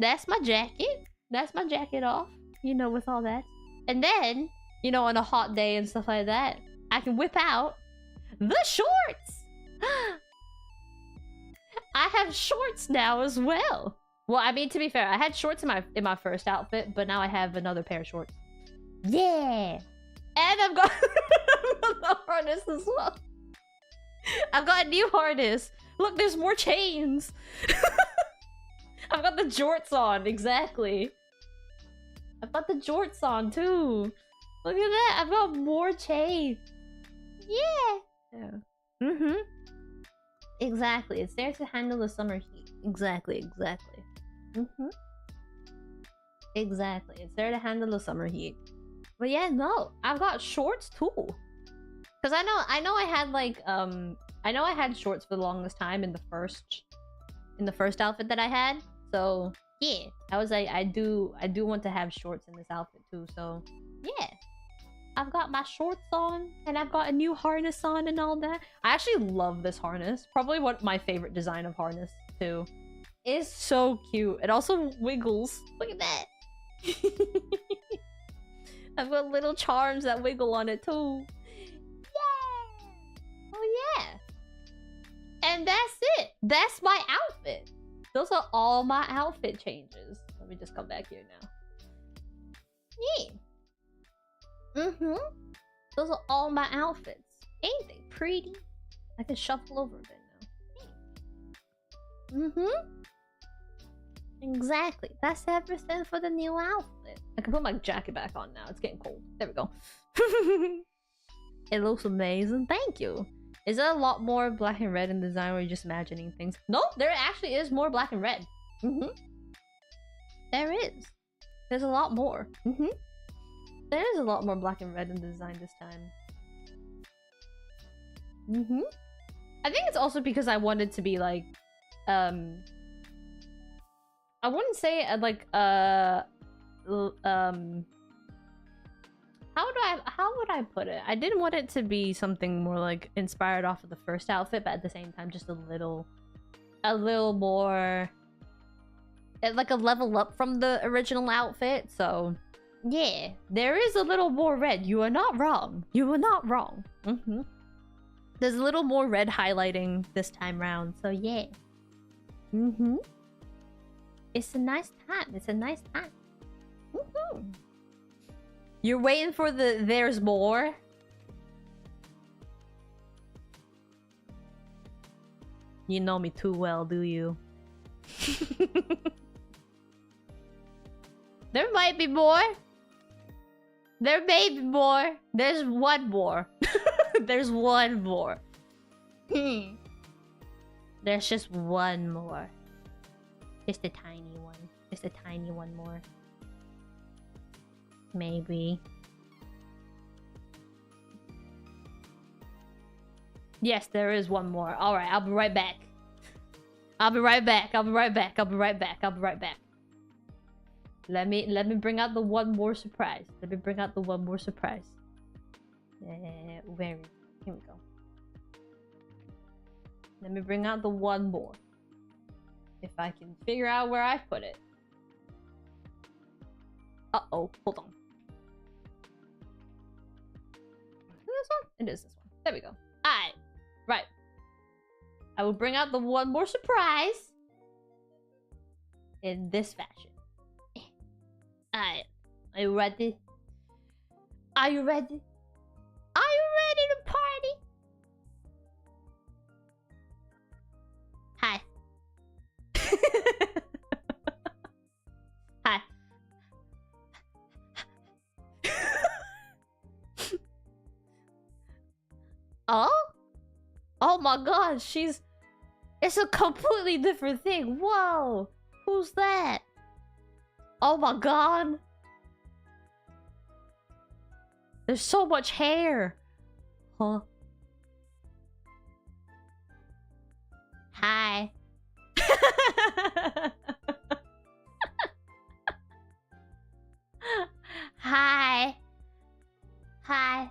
that's my jacket. That's my jacket off. You know, with all that. And then, you know, on a hot day and stuff like that, I can whip out the shorts. I have shorts now as well. Well, I mean, to be fair, I had shorts in my first outfit, but now I have another pair of shorts. Yeah. And I've got the harness as well. I've got a new harness. Look, there's more chains. I've got the jorts on, exactly. I've got the jorts on too. Look at that, I've got more chains. Yeah. Exactly, it's there to handle the summer heat. Exactly. Exactly, it's there to handle the summer heat. But yeah, no, I've got shorts too. Cause I know I had like I know I had shorts for the longest time in the first outfit that I had. So yeah, I was like, I do want to have shorts in this outfit too. So yeah, I've got my shorts on and I've got a new harness on and all that. I actually love this harness. Probably my favorite design of harness too. It's so cute. It also wiggles. Look at that. I've got little charms that wiggle on it too. Oh yeah. And that's it. That's my outfit. Those are all my outfit changes. Let me just come back here now. Yeah. Those are all my outfits. Ain't they pretty? I can shuffle over a bit now. Exactly. That's everything for the new outfit. I can put my jacket back on now. It's getting cold. There we go. It looks amazing. Thank you. Is there a lot more black and red in the design, or are you just imagining things? No, there actually is more black and red. There is. There's a lot more. There is a lot more black and red in the design this time. I think it's also because I wanted to be like, I wouldn't say like how would I put it? I didn't want it to be something more like inspired off of the first outfit, but at the same time just a little more like a level up from the original outfit. So yeah, there is a little more red. You are not wrong. You are not wrong. There's a little more red highlighting this time round. So yeah. It's a nice time. It's a nice time. You're waiting for the there's more? You know me too well, do you? There might be more. There may be more. There's one more. There's one more. There's just one more. Just a tiny one. Just a tiny one more. Maybe. Yes, there is one more. Alright, I'll be right back. I'll be right back. I'll be right back. I'll be right back. I'll be right back. Let me bring out the one more surprise. Let me bring out the one more surprise. Where is it? Here we go. Let me bring out the one more. If I can figure out where I put it. Uh-oh, hold on. This one? It is this one. There we go. Alright. Right. I will bring out the one more surprise. in this fashion. Alright, are you ready? Are you ready? Are you ready to party? Hi. Hi. Oh? Oh my god, she's... It's a completely different thing. Whoa! Who's that? Oh my god. There's so much hair. Huh? Hi. Hi. Hi.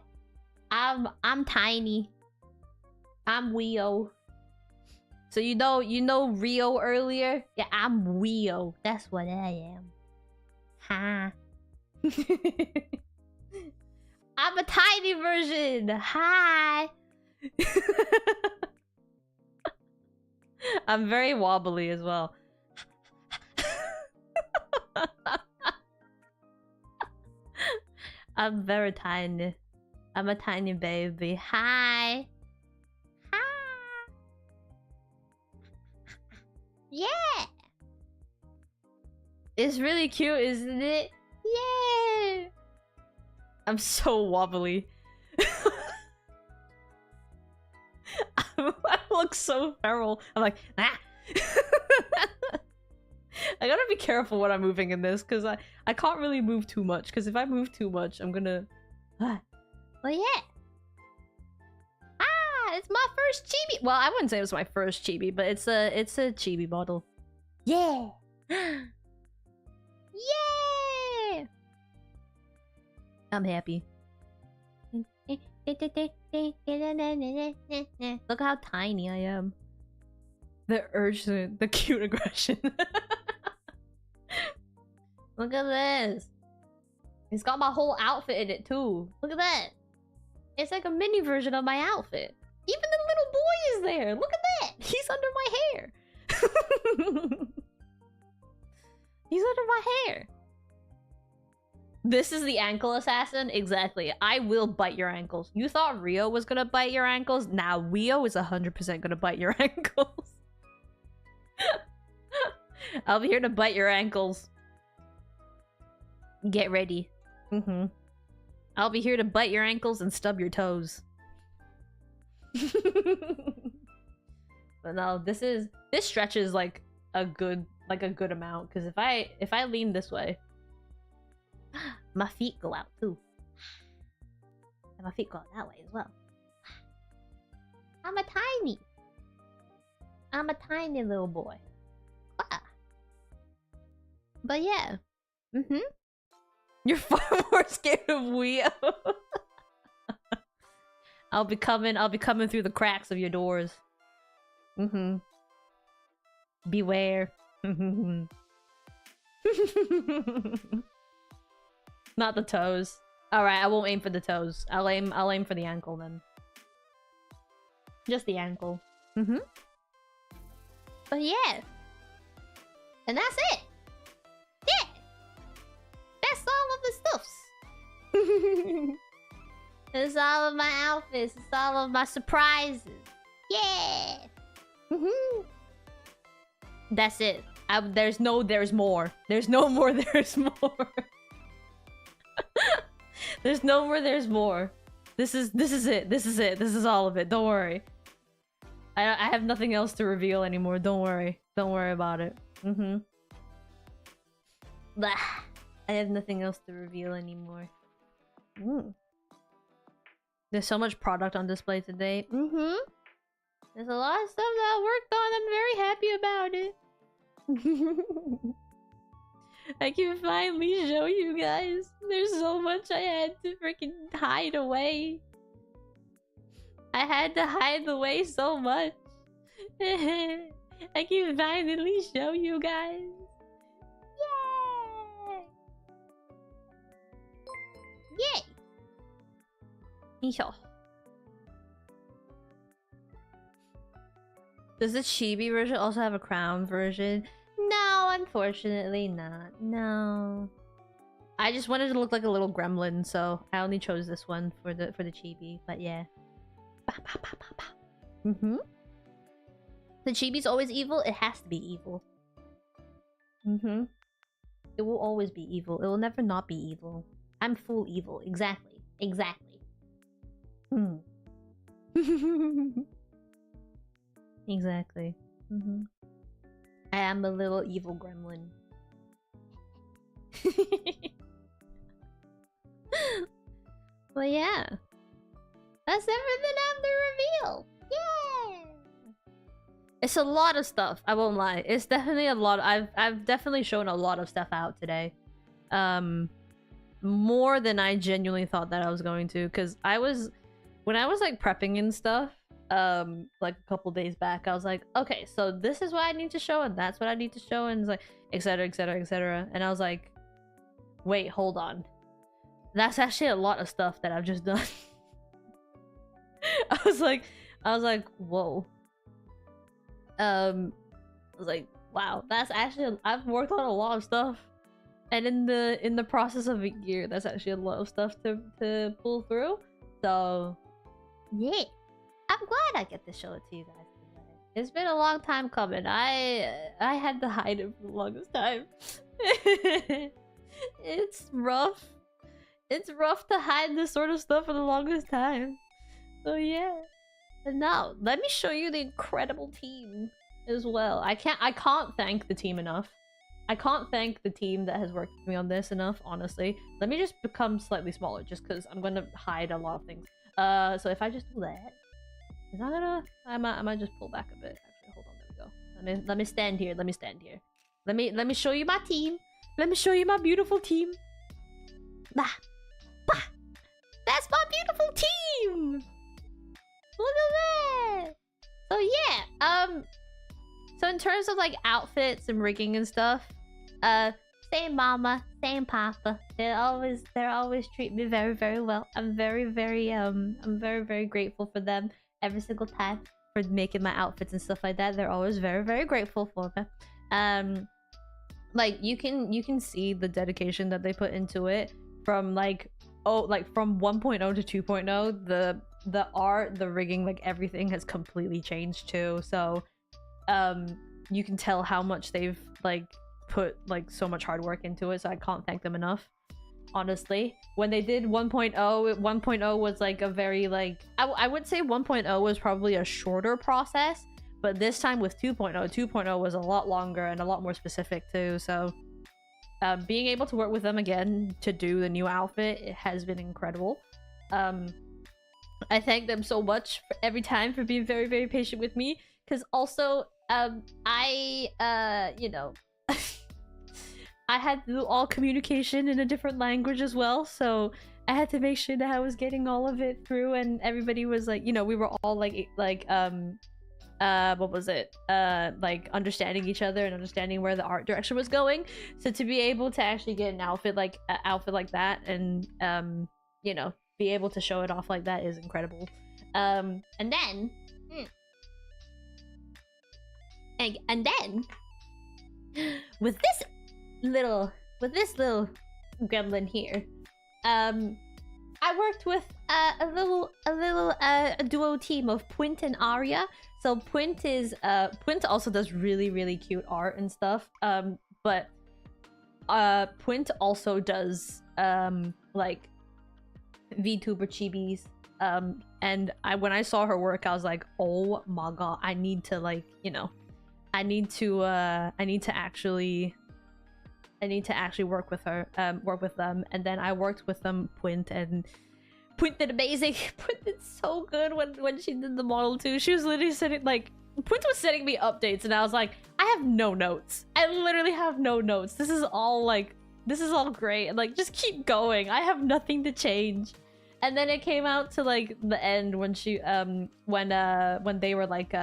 I'm tiny. I'm Weo. So you know Rio earlier? Yeah, I'm Weo. That's what I am. Hi. I'm a tiny version. Hi. I'm very wobbly as well. I'm very tiny. I'm a tiny baby. Hi. Hi. Yeah. It's really cute, isn't it? Yeah. I'm so wobbly. I look so feral. I'm like, ah. I gotta be careful when I'm moving in this, because I can't really move too much, because if I move too much, I'm gonna... Well, yeah. Ah, it's my first chibi. Well, I wouldn't say it was my first chibi, but it's a chibi model. Yeah. Yeah. I'm happy. Look how tiny I am. The urge, the cute aggression. Look at this. It's got my whole outfit in it too. Look at that. It's like a mini version of my outfit. Even the little boy is there. Look at that. He's under my hair. He's under my hair. This is the ankle assassin? Exactly. I will bite your ankles. You thought Rio was gonna bite your ankles? Now Weo is 100% gonna bite your ankles. I'll be here to bite your ankles. Get ready. I'll be here to bite your ankles and stub your toes. But no, this stretches like a good amount, because if I lean this way, my feet go out too. And my feet go out that way as well. I'm a tiny little boy. But yeah. You're far more scared of Weo. I'll be coming through the cracks of your doors. Beware. Not the toes. Alright, I won't aim for the toes. I'll aim for the ankle then. Just the ankle. But yeah. And that's it. Yeah. That's all of the stuffs. It's all of my outfits. It's all of my surprises. Yeah. That's it. There's more. There's no more, there's more. There's no more, there's more. This is it. This is it. This is all of it. Don't worry. I have nothing else to reveal anymore. Don't worry. Don't worry about it. Blah. I have nothing else to reveal anymore. There's so much product on display today. There's a lot of stuff that I worked on. I'm very happy about it. I can finally show you guys. There's so much I had to freaking hide away. I had to hide away so much. I can finally show you guys. Yay! Yay! Does the chibi version also have a crown version? No, unfortunately not. No. I just wanted to look like a little gremlin, so I only chose this one for the chibi. But yeah. Mm-hmm. The chibi's always evil. It has to be evil. Mm-hmm. It will always be evil. It will never not be evil. I'm full evil. Exactly. Exactly. Hmm. Exactly. Mm-hmm. I am a little evil gremlin. Well, yeah. That's everything on the reveal. Yeah. It's a lot of stuff. I won't lie. It's definitely a lot. I've definitely shown a lot of stuff out today. More than I genuinely thought that I was going to. Because when I was like prepping and stuff, like a couple days back, I was like, okay, so this is what I need to show, and that's what I need to show, and it's like, etc, etc, etc. And I was like, wait, hold on. That's actually a lot of stuff that I've just done. I was like, whoa. I was like, wow, that's actually I've worked on a lot of stuff, and in the process of a year, that's actually a lot of stuff to pull through. So yeah, I'm glad I get to show it to you guys today. It's been a long time coming. I had to hide it for the longest time. It's rough. It's rough to hide this sort of stuff for the longest time. So yeah. And now, let me show you the incredible team as well. I can't thank the team enough. I can't thank the team that has worked with me on this enough, honestly. Let me just become slightly smaller, just because I'm going to hide a lot of things. So if I just do that, is that gonna... I might just pull back a bit. Actually, hold on, there we go. Let me stand here. Let me stand here. Let me show you my team. Let me show you my beautiful team. Bah! Bah! That's my beautiful team! Look at that! So yeah, so in terms of like outfits and rigging and stuff, same mama, same papa. They always treat me very, very well. I'm very, very grateful for them every single time for making my outfits and stuff like that. They're always very, very grateful for me. Like you can see the dedication that they put into it from like from 1.0 to 2.0. The art, the rigging, like everything has completely changed too. So you can tell how much they've like put like so much hard work into it. So I can't thank them enough, honestly. When they did 1.0 was like a very like I would say 1.0 was probably a shorter process, but this time with 2.0 was a lot longer and a lot more specific too. So being able to work with them again to do the new outfit, it has been incredible. I thank them so much for every time for being very, very patient with me. Because also, you know, I had to do all communication in a different language as well. So I had to make sure that I was getting all of it through, and everybody was like, you know, we were all like what was it? Like understanding each other and understanding where the art direction was going. So to be able to actually get an outfit like that, and you know, be able to show it off like that is incredible. And then with this little gremlin here, I worked with a duo team of Punt and Aria. So Punt also does really, really cute art and stuff. But Punt also does like VTuber chibis. And when I saw her work, I was like, oh my god, I need to like, you know, I need to actually work with her, work with them. And then I worked with them, Punt, and Punt did amazing. Punt did so good when she did the model too. She was literally sending like, Punt was sending me updates, and I was like, I have no notes. I literally have no notes. This is all great. And like, just keep going. I have nothing to change. And then it came out to like the end when she when they were like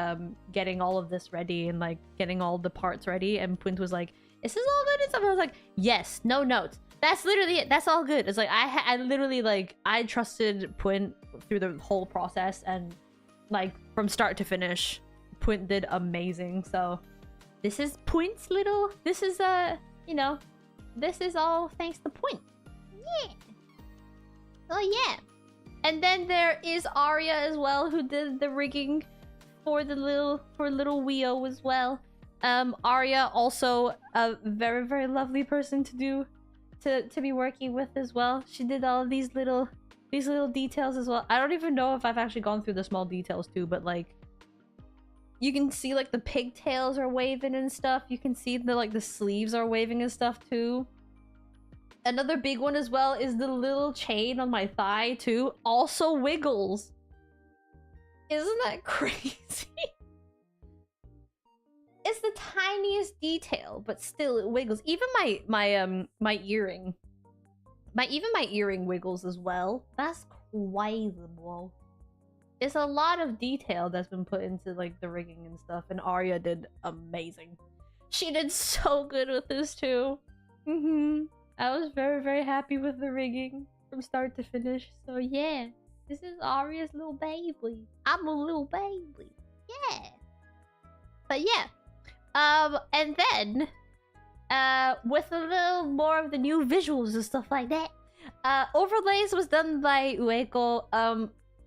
getting all of this ready and like getting all the parts ready, and Punt was like, is this all good and stuff? I was like, yes, no notes. That's literally it. That's all good. It's like I literally like I trusted Punt through the whole process, and like from start to finish, Punt did amazing. So this is Point's little. This is you know, this is all thanks to Point. Yeah. Oh yeah. And then there is Arya as well, who did the rigging for the little Wio as well. Arya also a very, very lovely person to be working with as well. She did all of these little details as well. I don't even know if I've actually gone through the small details too, but like you can see like the pigtails are waving and stuff. You can see the sleeves are waving and stuff too. Another big one as well is the little chain on my thigh too. Also wiggles. Isn't that crazy? It's the tiniest detail, but still it wiggles. Even my earring. My earring wiggles as well. That's crazy, bro. It's a lot of detail that's been put into like the rigging and stuff, and Arya did amazing. She did so good with this too. I was very, very happy with the rigging from start to finish. So yeah, this is Arya's little baby. I'm a little baby. Yeah. But yeah. And then with a little more of the new visuals and stuff like that. Overlays was done by Ueko.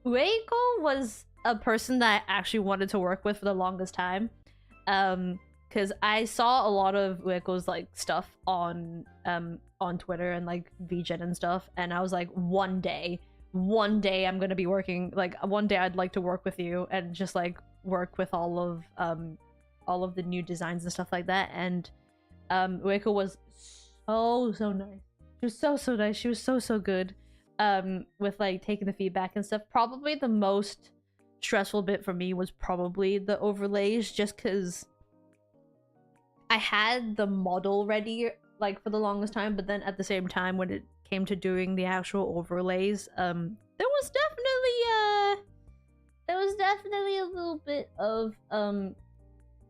Ueko was a person that I actually wanted to work with for the longest time. Because I saw a lot of Ueko's like stuff on Twitter and like VGen and stuff, and I was like, one day I'm gonna be working, like one day I'd like to work with you and just like work with all of the new designs and stuff like that. And Ueko was so nice. She was so nice. She was so good with like taking the feedback and stuff. Probably the most stressful bit for me was probably the overlays, just because I had the model ready like for the longest time, but then at the same time when it came to doing the actual overlays, there was definitely a little bit of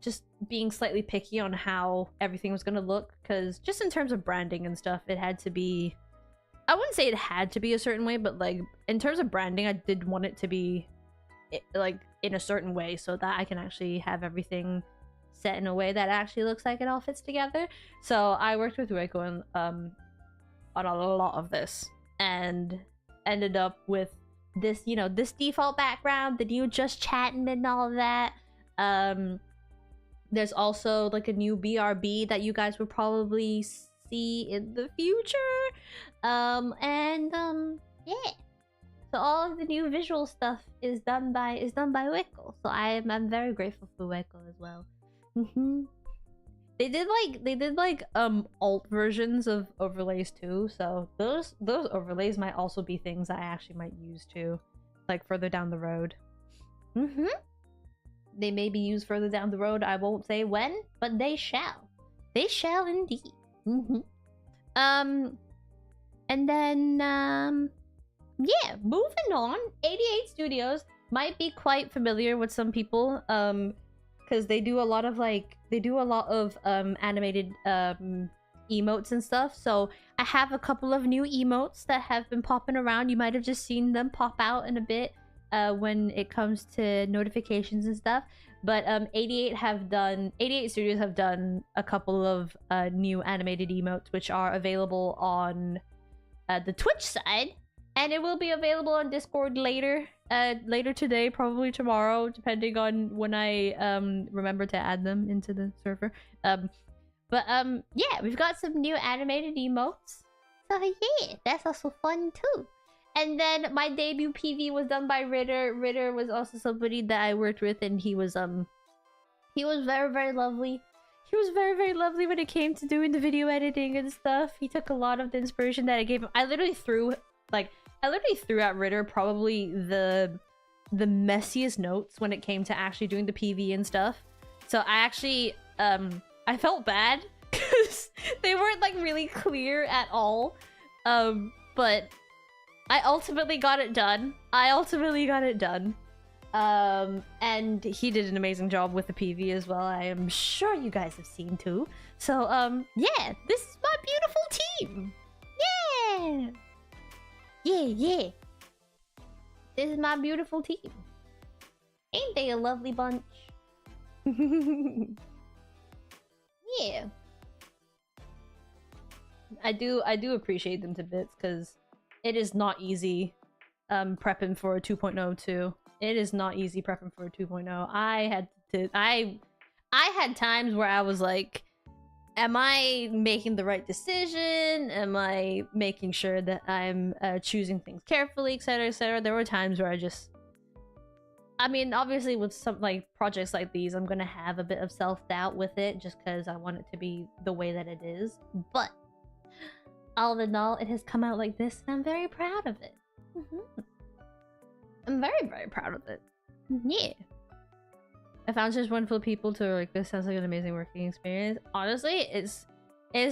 just being slightly picky on how everything was gonna look, because just in terms of branding and stuff, it had to be, I wouldn't say it had to be a certain way, but like in terms of branding, I did want it to be like in a certain way so that I can actually have everything set in a way that actually looks like it all fits together. So I worked with Ueko on a lot of this and ended up with this, you know, this default background, the new just chatting and all of that. There's also like a new BRB that you guys will probably see in the future. Yeah. So all of the new visual stuff is done by Ueko. So I'm very grateful for Ueko as well. They did like alt versions of overlays too, so those overlays might also be things I actually might use too, like further down the road. They may be used further down the road. I won't say when, but they shall indeed. And then yeah, moving on. 88 Studios might be quite familiar with some people, because they do a lot of animated emotes and stuff. So I have a couple of new emotes that have been popping around. You might have just seen them pop out in a bit when it comes to notifications and stuff. But 88 Studios have done a couple of new animated emotes, which are available on the Twitch side, and it will be available on Discord later today, probably tomorrow, depending on when I remember to add them into the server. Yeah, we've got some new animated emotes, so yeah, that's also fun too. And then my debut PV was done by Ritter. Ritter was also somebody that I worked with, and he was very, very lovely. He was very, very lovely when it came to doing the video editing and stuff. He took a lot of the inspiration that I gave him. I literally threw at Ritter probably the messiest notes when it came to actually doing the PV and stuff. So I actually I felt bad because they weren't like really clear at all. But I ultimately got it done. And he did an amazing job with the PV as well. I am sure you guys have seen too. So yeah, this is my beautiful team. Yeah. Yeah. This is my beautiful team. Ain't they a lovely bunch? Yeah. I do appreciate them to bits, because it is not easy prepping for a 2.0 too. It is not easy prepping for a 2.0. I had times where I was like, am I making the right decision? Am I making sure that I'm choosing things carefully, etc, etc? There were times where I mean, obviously with some like projects like these, I'm gonna have a bit of self-doubt with it just because I want it to be the way that it is. But all in all, it has come out like this, and I'm very proud of it. I'm very, very proud of it. Yeah. I found just one for people to like, this sounds like an amazing working experience. Honestly, it's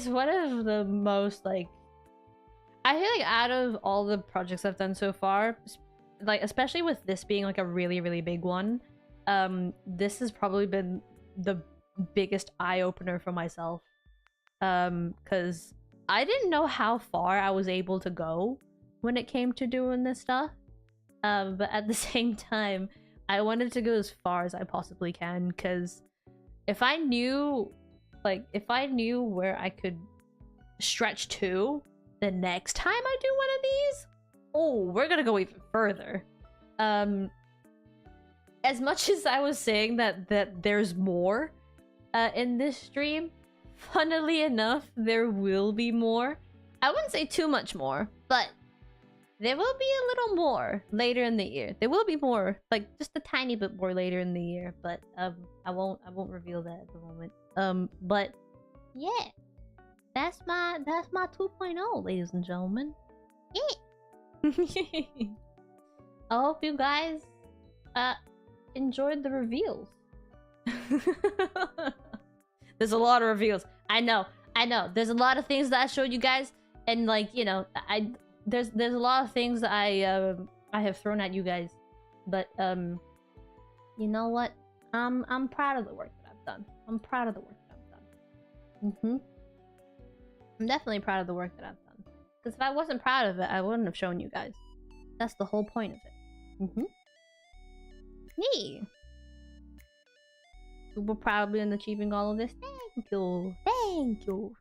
one of the most like, I feel like out of all the projects I've done so far, like especially with this being like a really, really big one, this has probably been the biggest eye-opener for myself. Because I didn't know how far I was able to go when it came to doing this stuff. But at the same time, I wanted to go as far as I possibly can, because if I knew where I could stretch to the next time I do one of these, oh, we're gonna go even further. As much as I was saying that there's more in this stream, funnily enough, there will be more. I wouldn't say too much more, but there will be a little more later in the year. There will be more, like just a tiny bit more later in the year, but I won't reveal that at the moment. But yeah, that's my 2.0, ladies and gentlemen. Yeah. I hope you guys enjoyed the reveals. There's a lot of reveals. I know. There's a lot of things that I showed you guys, and like, you know, there's a lot of things that I have thrown at you guys, but you know what? I'm proud of the work that I've done. I'm proud of the work that I've done. I'm definitely proud of the work that I've done. Because if I wasn't proud of it, I wouldn't have shown you guys. That's the whole point of it. Yeah. Super proud in achieving all of this. Thank you. Thank you.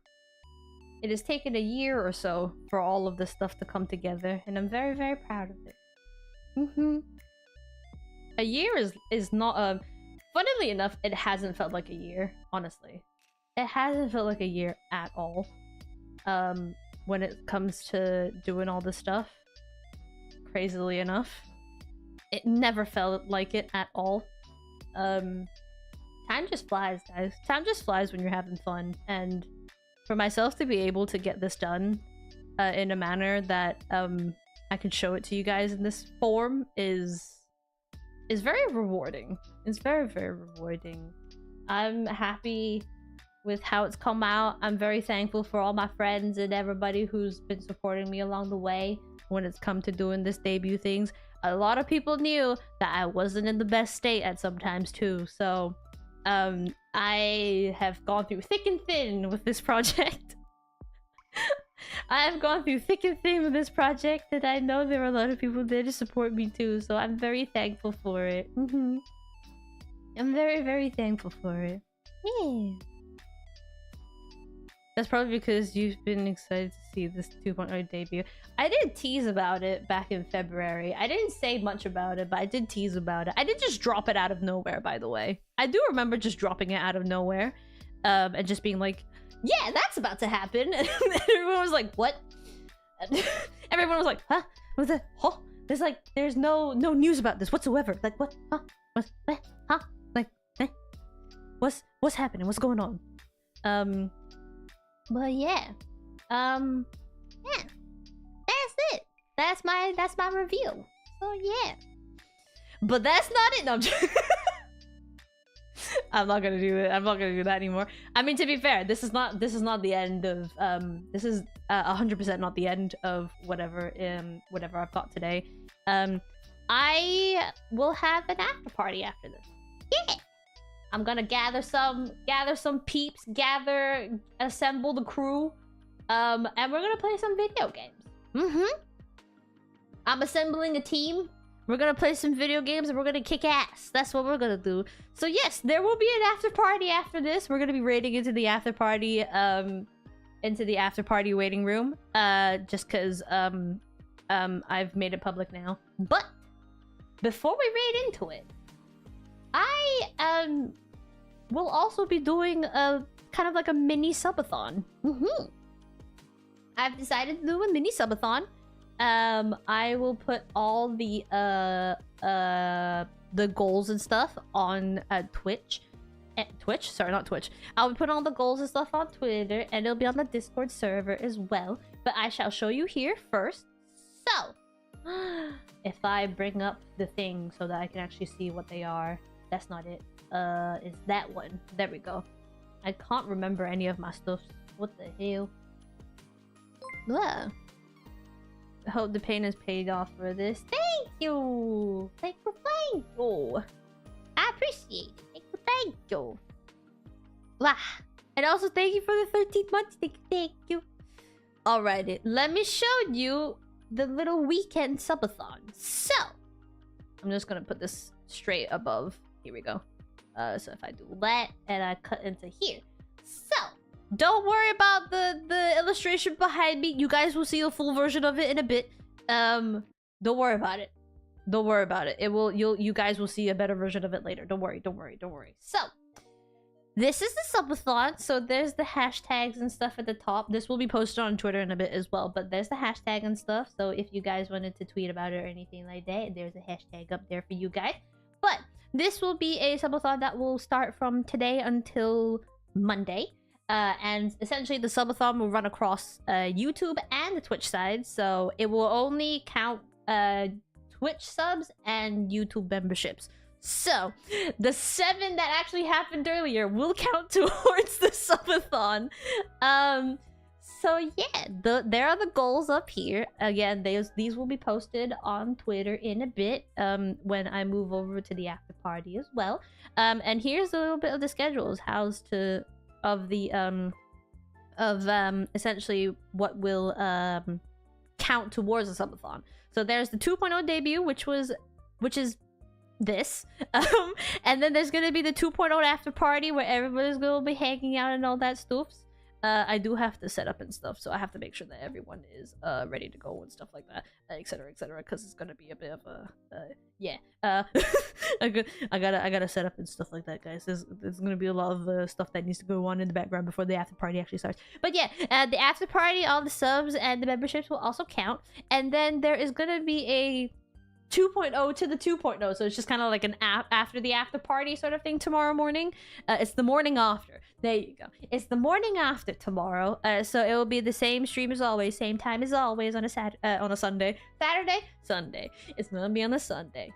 It has taken a year or so for all of this stuff to come together, and I'm very, very proud of it. A year is not a... Funnily enough, it hasn't felt like a year, honestly. It hasn't felt like a year at all. When it comes to doing all this stuff. Crazily enough. It never felt like it at all. Time just flies, guys. Time just flies when you're having fun, and for myself to be able to get this done in a manner that I can show it to you guys in this form is very rewarding. It's very, very rewarding. I'm happy with how it's come out. I'm very thankful for all my friends and everybody who's been supporting me along the way when it's come to doing this debut things. A lot of people knew that I wasn't in the best state at sometimes too, so I have gone through thick and thin with this project. I have gone through thick and thin with this project, and I know there are a lot of people there to support me too, so I'm very thankful for it. I'm very, very thankful for it. Yeah. That's probably because you've been excited to see this 2.0 debut. I did tease about it back in February. I didn't say much about it, but I did tease about it. I did just drop it out of nowhere, by the way. I do remember just dropping it out of nowhere. And just being like, yeah, that's about to happen. And everyone was like, what? Everyone was like, huh? What's that? Huh? There's no news about this whatsoever. Like, what? Huh? What? Huh? Like, eh? What's happening? What's going on? But yeah. Yeah. That's it. That's my reveal. So yeah. But that's not it. No, I'm not gonna do it. I'm not gonna do that anymore. I mean, to be fair, this is not the end of this is 100% not the end of whatever I've got today. I will have an after party after this. Yeah. I'm gonna gather some peeps, assemble the crew, and we're gonna play some video games. I'm assembling a team We're gonna play some video games and we're gonna kick ass. That's what we're gonna do. So yes, there will be an after party after this. We're gonna be raiding into the after party, waiting room. Just cause I've made it public now. But before we raid into it, I will also be doing a kind of like a mini subathon. I've decided to do a mini subathon. I will put all the goals and stuff on Twitch. Sorry, not Twitch. I'll put all the goals and stuff on Twitter, and it'll be on the Discord server as well. But I shall show you here first. So, if I bring up the thing so that I can actually see what they are, that's not it. It's that one. There we go. I can't remember any of my stuff. What the hell? Blah. I hope the pain is paid off for this. Thank you! Thank you. I appreciate it. Thank you. Wow. And also thank you for the 13 months. Thank you. Alrighty, let me show you the little weekend subathon. So, I'm just gonna put this straight above. Here we go. So if I do that and I cut into here. So, don't worry about the illustration behind me. You guys will see a full version of it in a bit. Don't worry about it. Don't worry about it. You guys will see a better version of it later. Don't worry. So, this is the subathon. So there's the hashtags and stuff at the top. This will be posted on Twitter in a bit as well. But there's the hashtag and stuff. So if you guys wanted to tweet about it or anything like that, there's a hashtag up there for you guys. But this will be a subathon that will start from today until Monday. And essentially the subathon will run across YouTube and the Twitch side. So it will only count Twitch subs and YouTube memberships. So the 7 that actually happened earlier will count towards the subathon. So yeah, there are the goals up here. Again, these will be posted on Twitter in a bit when I move over to the after party as well. And here's a little bit of the schedules essentially what will count towards the subathon. So there's the 2.0 debut, which is this, and then there's gonna be the 2.0 after party where everybody's gonna be hanging out and all that stuff. I do have to set up and stuff, so I have to make sure that everyone is ready to go and stuff like that, etc, because it's gonna be a bit of a yeah. I gotta set up and stuff like that, guys. There's gonna be a lot of stuff that needs to go on in the background before the after party actually starts. But yeah, the after party, all the subs and the memberships will also count, and then there is gonna be a 2.0 to the 2.0, so it's just kind of like an after the after party sort of thing tomorrow morning. It's the morning after. There you go. It's the morning after tomorrow. So it will be the same stream as always, same time as always on a Sunday. Sunday. It's gonna be on a Sunday.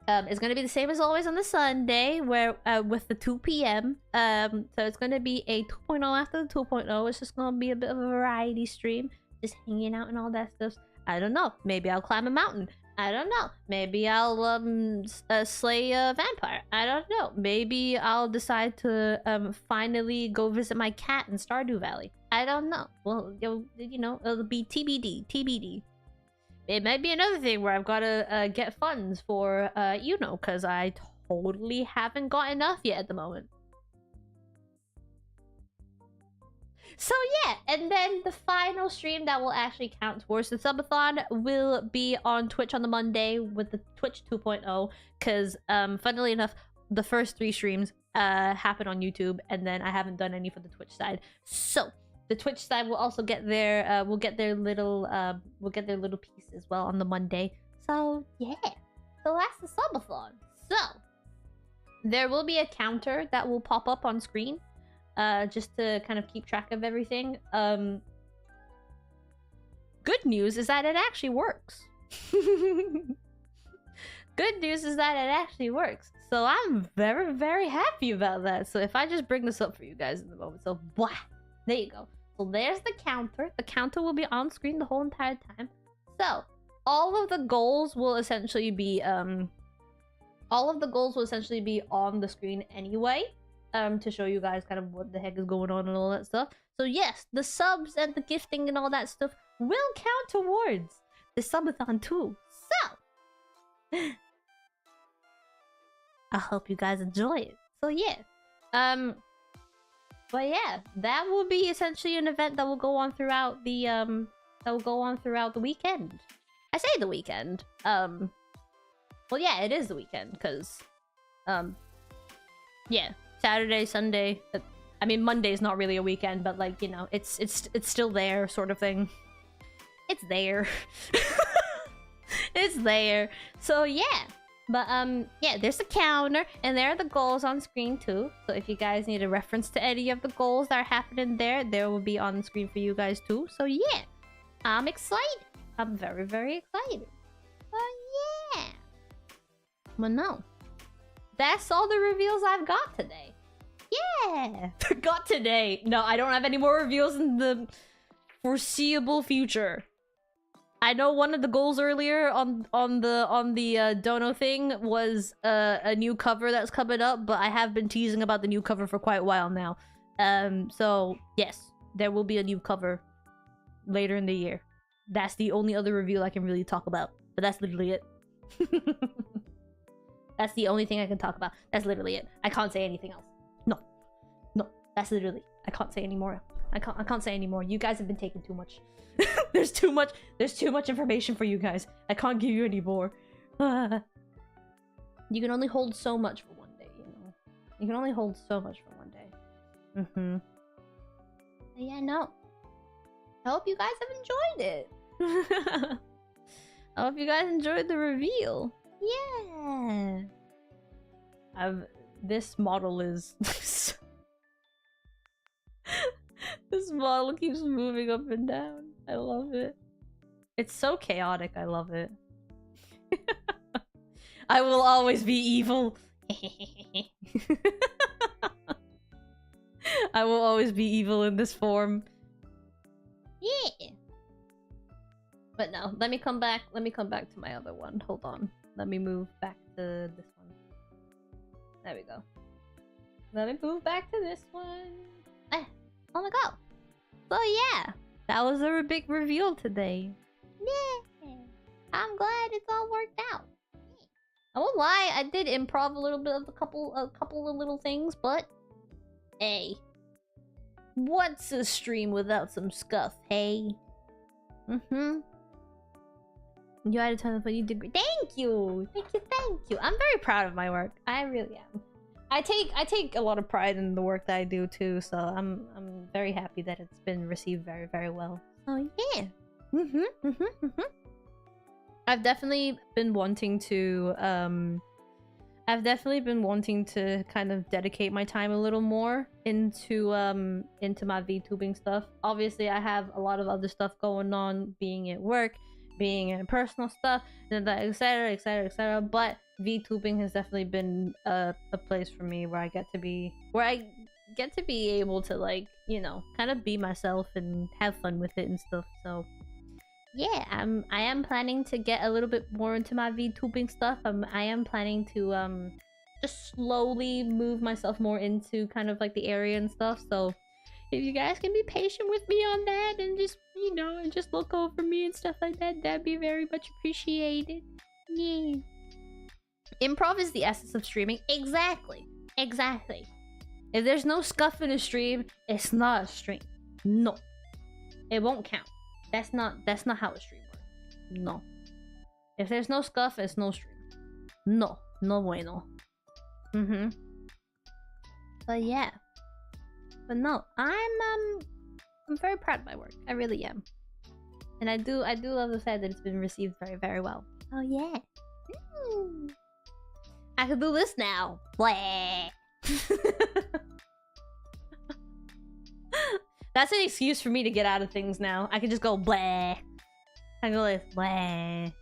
It's gonna be the same as always on the Sunday, where with the 2 p.m. So it's gonna be a 2.0 after the 2.0. It's just gonna be a bit of a variety stream, just hanging out and all that stuff. I don't know. Maybe I'll climb a mountain. I don't know. Maybe I'll slay a vampire. I don't know. Maybe I'll decide to finally go visit my cat in Stardew Valley. I don't know. Well, you know, it'll be TBD. It might be another thing where I've got to get funds for, you know, because I totally haven't got enough yet at the moment. So yeah, and then the final stream that will actually count towards the subathon will be on Twitch on the Monday with the Twitch 2.0, because funnily enough, the first 3 streams happen on YouTube, and then I haven't done any for the Twitch side. So the Twitch side will also get their will get their little piece as well on the Monday. So yeah, so that's the subathon. So there will be a counter that will pop up on screen. Just to kind of keep track of everything. Good news is that it actually works. Good news is that it actually works. So I'm very, very happy about that. So if I just bring this up for you guys in the moment. So, blah, there you go. So there's the counter. The counter will be on screen the whole entire time. So all of the goals will essentially be on the screen anyway. To show you guys kind of what the heck is going on and all that stuff. So yes, the subs and the gifting and all that stuff will count towards the subathon too. So I hope you guys enjoy it. So yeah. But yeah, that will be essentially an event that will go on throughout the weekend. I say the weekend. Well yeah, it is the weekend, because yeah, Saturday, Sunday, I mean Monday's not really a weekend, but like, you know, it's still there, sort of thing. It's there. It's there. So yeah. But yeah, there's a counter, and there are the goals on screen too. So if you guys need a reference to any of the goals that are happening there, will be on the screen for you guys too. So yeah, I'm excited. I'm very, very excited. Oh yeah. But no, that's all the reveals I've got today. Yeah, got today. No, I don't have any more reveals in the foreseeable future. I know one of the goals earlier on the dono thing was a new cover that's coming up, but I have been teasing about the new cover for quite a while now. So yes, there will be a new cover later in the year. That's the only other reveal I can really talk about, but that's literally it. That's the only thing I can talk about. That's literally it. I can't say anything else. No, that's literally. I can't say anymore. I can't say anymore. You guys have been taking too much. There's too much information for you guys. I can't give you any more. You can only hold so much for one day, you know. You can only hold so much for one day. Yeah, no. I hope you guys have enjoyed it. I hope you guys enjoyed the reveal. Yeah. This model is this model keeps moving up and down. I love it. It's so chaotic. I love it. I will always be evil. I will always be evil in this form. Yeah. But no, let me come back. Let me come back to my other one. Hold on. Let me move back to this one. There we go. Let me move back to this one. Oh my god. So yeah, that was a big reveal today. Yeah. I'm glad it's all worked out. I won't lie, I did improv a little bit of a couple of little things, but hey, what's a stream without some scuff, hey? You had a ton of fun. You did great. Thank you. Thank you. I'm very proud of my work. I really am. I take a lot of pride in the work that I do too, so I'm very happy that it's been received very, very well. Oh yeah. I've definitely been wanting to kind of dedicate my time a little more into my VTubing stuff. Obviously, I have a lot of other stuff going on, being at work, being in personal stuff, and etc, etc, etc. But VTubing has definitely been a place for me where I get to be able to, like, you know, kind of be myself and have fun with it and stuff. So yeah, I am planning to get a little bit more into my VTubing stuff. I am planning to just slowly move myself more into kind of like the area and stuff. So if you guys can be patient with me on that and just, you know, and just look over me and stuff like that, that'd be very much appreciated. Yeah. Improv is the essence of streaming. Exactly. If there's no scuff in a stream, it's not a stream. No. It won't count. That's not how a stream works. No. If there's no scuff, it's no stream. No bueno. But yeah. But no, I'm very proud of my work. I really am. And I do love the fact that it's been received very, very well. Oh yeah. I can do this now. Blah. That's an excuse for me to get out of things now. I can just go blah. I can go like blah.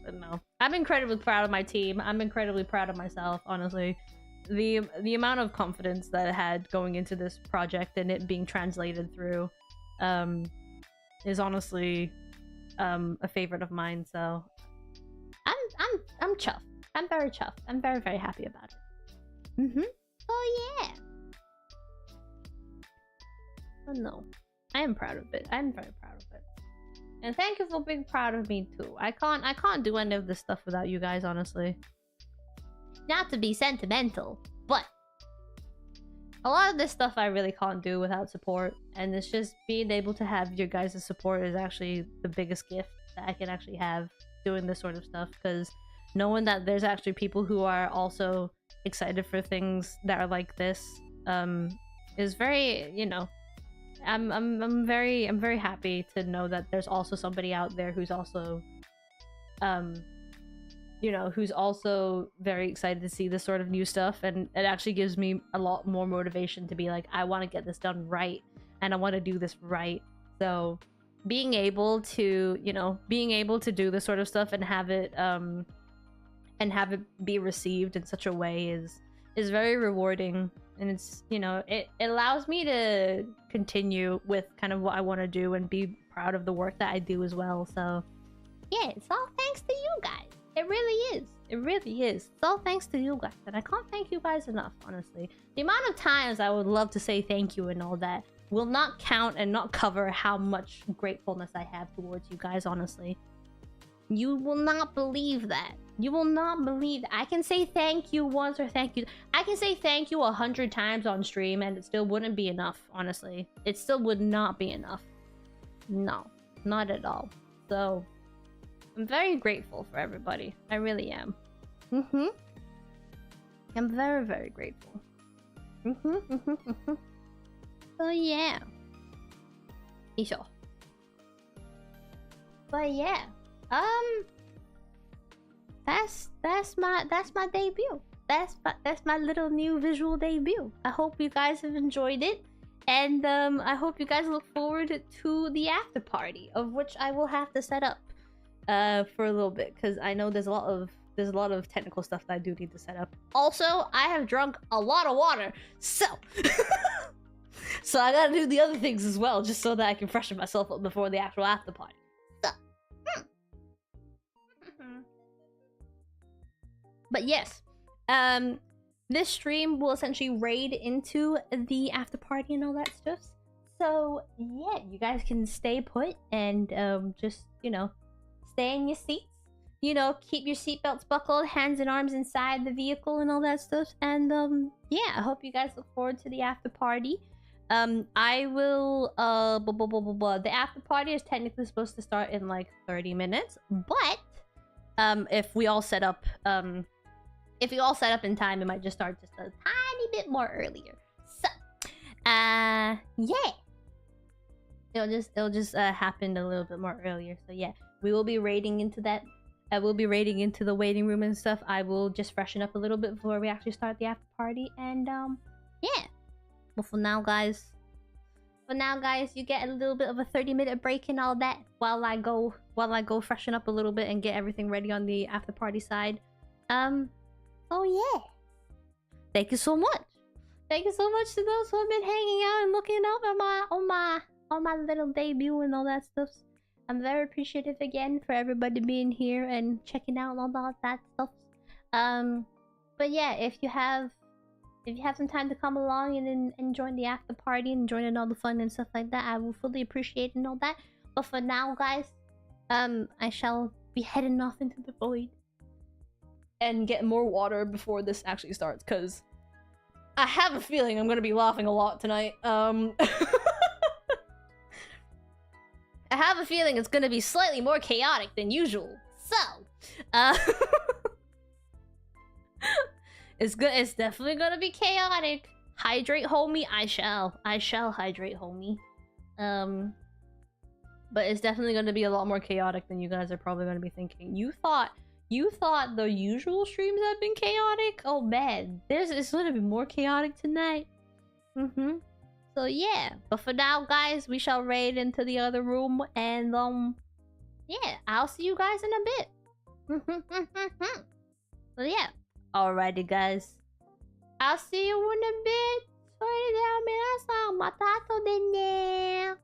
But no, I'm incredibly proud of my team. I'm incredibly proud of myself, honestly. The amount of confidence that I had going into this project and it being translated through is honestly a favorite of mine. So I'm chuffed. I'm very chuffed. I'm very, very happy about it. Oh yeah. But no, I am proud of it. I'm very proud of it. And thank you for being proud of me too. I can't do any of this stuff without you guys, honestly. Not to be sentimental, but a lot of this stuff I really can't do without support. And it's just being able to have your guys' support is actually the biggest gift that I can actually have doing this sort of stuff. Because knowing that there's actually people who are also excited for things that are like this is very, you know, I'm very happy to know that there's also somebody out there who's also you know, who's also very excited to see this sort of new stuff, and it actually gives me a lot more motivation to be like, I want to get this done right and I want to do this right. So being able to, you know, do this sort of stuff and have it be received in such a way is very rewarding. And it's, you know, it allows me to continue with kind of what I want to do and be proud of the work that I do as well. So yeah, it's all thanks to you guys. It really is. It really is. It's all thanks to you guys. And I can't thank you guys enough, honestly. The amount of times I would love to say thank you and all that will not count and not cover how much gratefulness I have towards you guys, honestly. You will not believe that. You will not believe that. I can say thank you once or thank you. I can say thank you 100 times on stream and it still wouldn't be enough, honestly. It still would not be enough. No, not at all. So I'm very grateful for everybody. I really am. I'm very, very grateful. So yeah. Isho. But yeah. That's my debut. That's my little new visual debut. I hope you guys have enjoyed it. And I hope you guys look forward to the after party, of which I will have to set up for a little bit, because I know there's a lot of technical stuff that I do need to set up. Also, I have drunk a lot of water, so so I gotta do the other things as well, just so that I can freshen myself up before the actual after party. So, but yes, this stream will essentially raid into the after party and all that stuff. So yeah, you guys can stay put and just, you know, stay in your seats. You know, keep your seatbelts buckled, hands and arms inside the vehicle and all that stuff. And yeah, I hope you guys look forward to the after party. I will the after party is technically supposed to start in like 30 minutes, but if we all set up in time, it might just start just a tiny bit more earlier. So yeah, it'll just happen a little bit more earlier. So yeah, we will be raiding into that. I will be raiding into the waiting room and stuff. I will just freshen up a little bit before we actually start the after party. And yeah. But for now, guys, you get a little bit of a 30-minute break and all that while I go freshen up a little bit and get everything ready on the after party side. Oh yeah. Thank you so much. Thank you so much to those who have been hanging out and looking up at my little debut and all that stuff. I'm very appreciative again for everybody being here and checking out all that stuff. But yeah, if you have some time to come along and join the after party and join in all the fun and stuff like that, I will fully appreciate and all that. But for now, guys, I shall be heading off into the void and get more water before this actually starts, because I have a feeling I'm gonna be laughing a lot tonight. I have a feeling it's gonna be slightly more chaotic than usual. So, it's definitely gonna be chaotic. Hydrate, homie. I shall hydrate, homie. But it's definitely gonna be a lot more chaotic than you guys are probably gonna be thinking. You thought the usual streams have been chaotic? Oh man, it's gonna be more chaotic tonight. So yeah, but for now, guys, we shall raid into the other room, and yeah, I'll see you guys in a bit. So yeah, alrighty, guys, I'll see you in a bit. それでは皆さんまた後でね。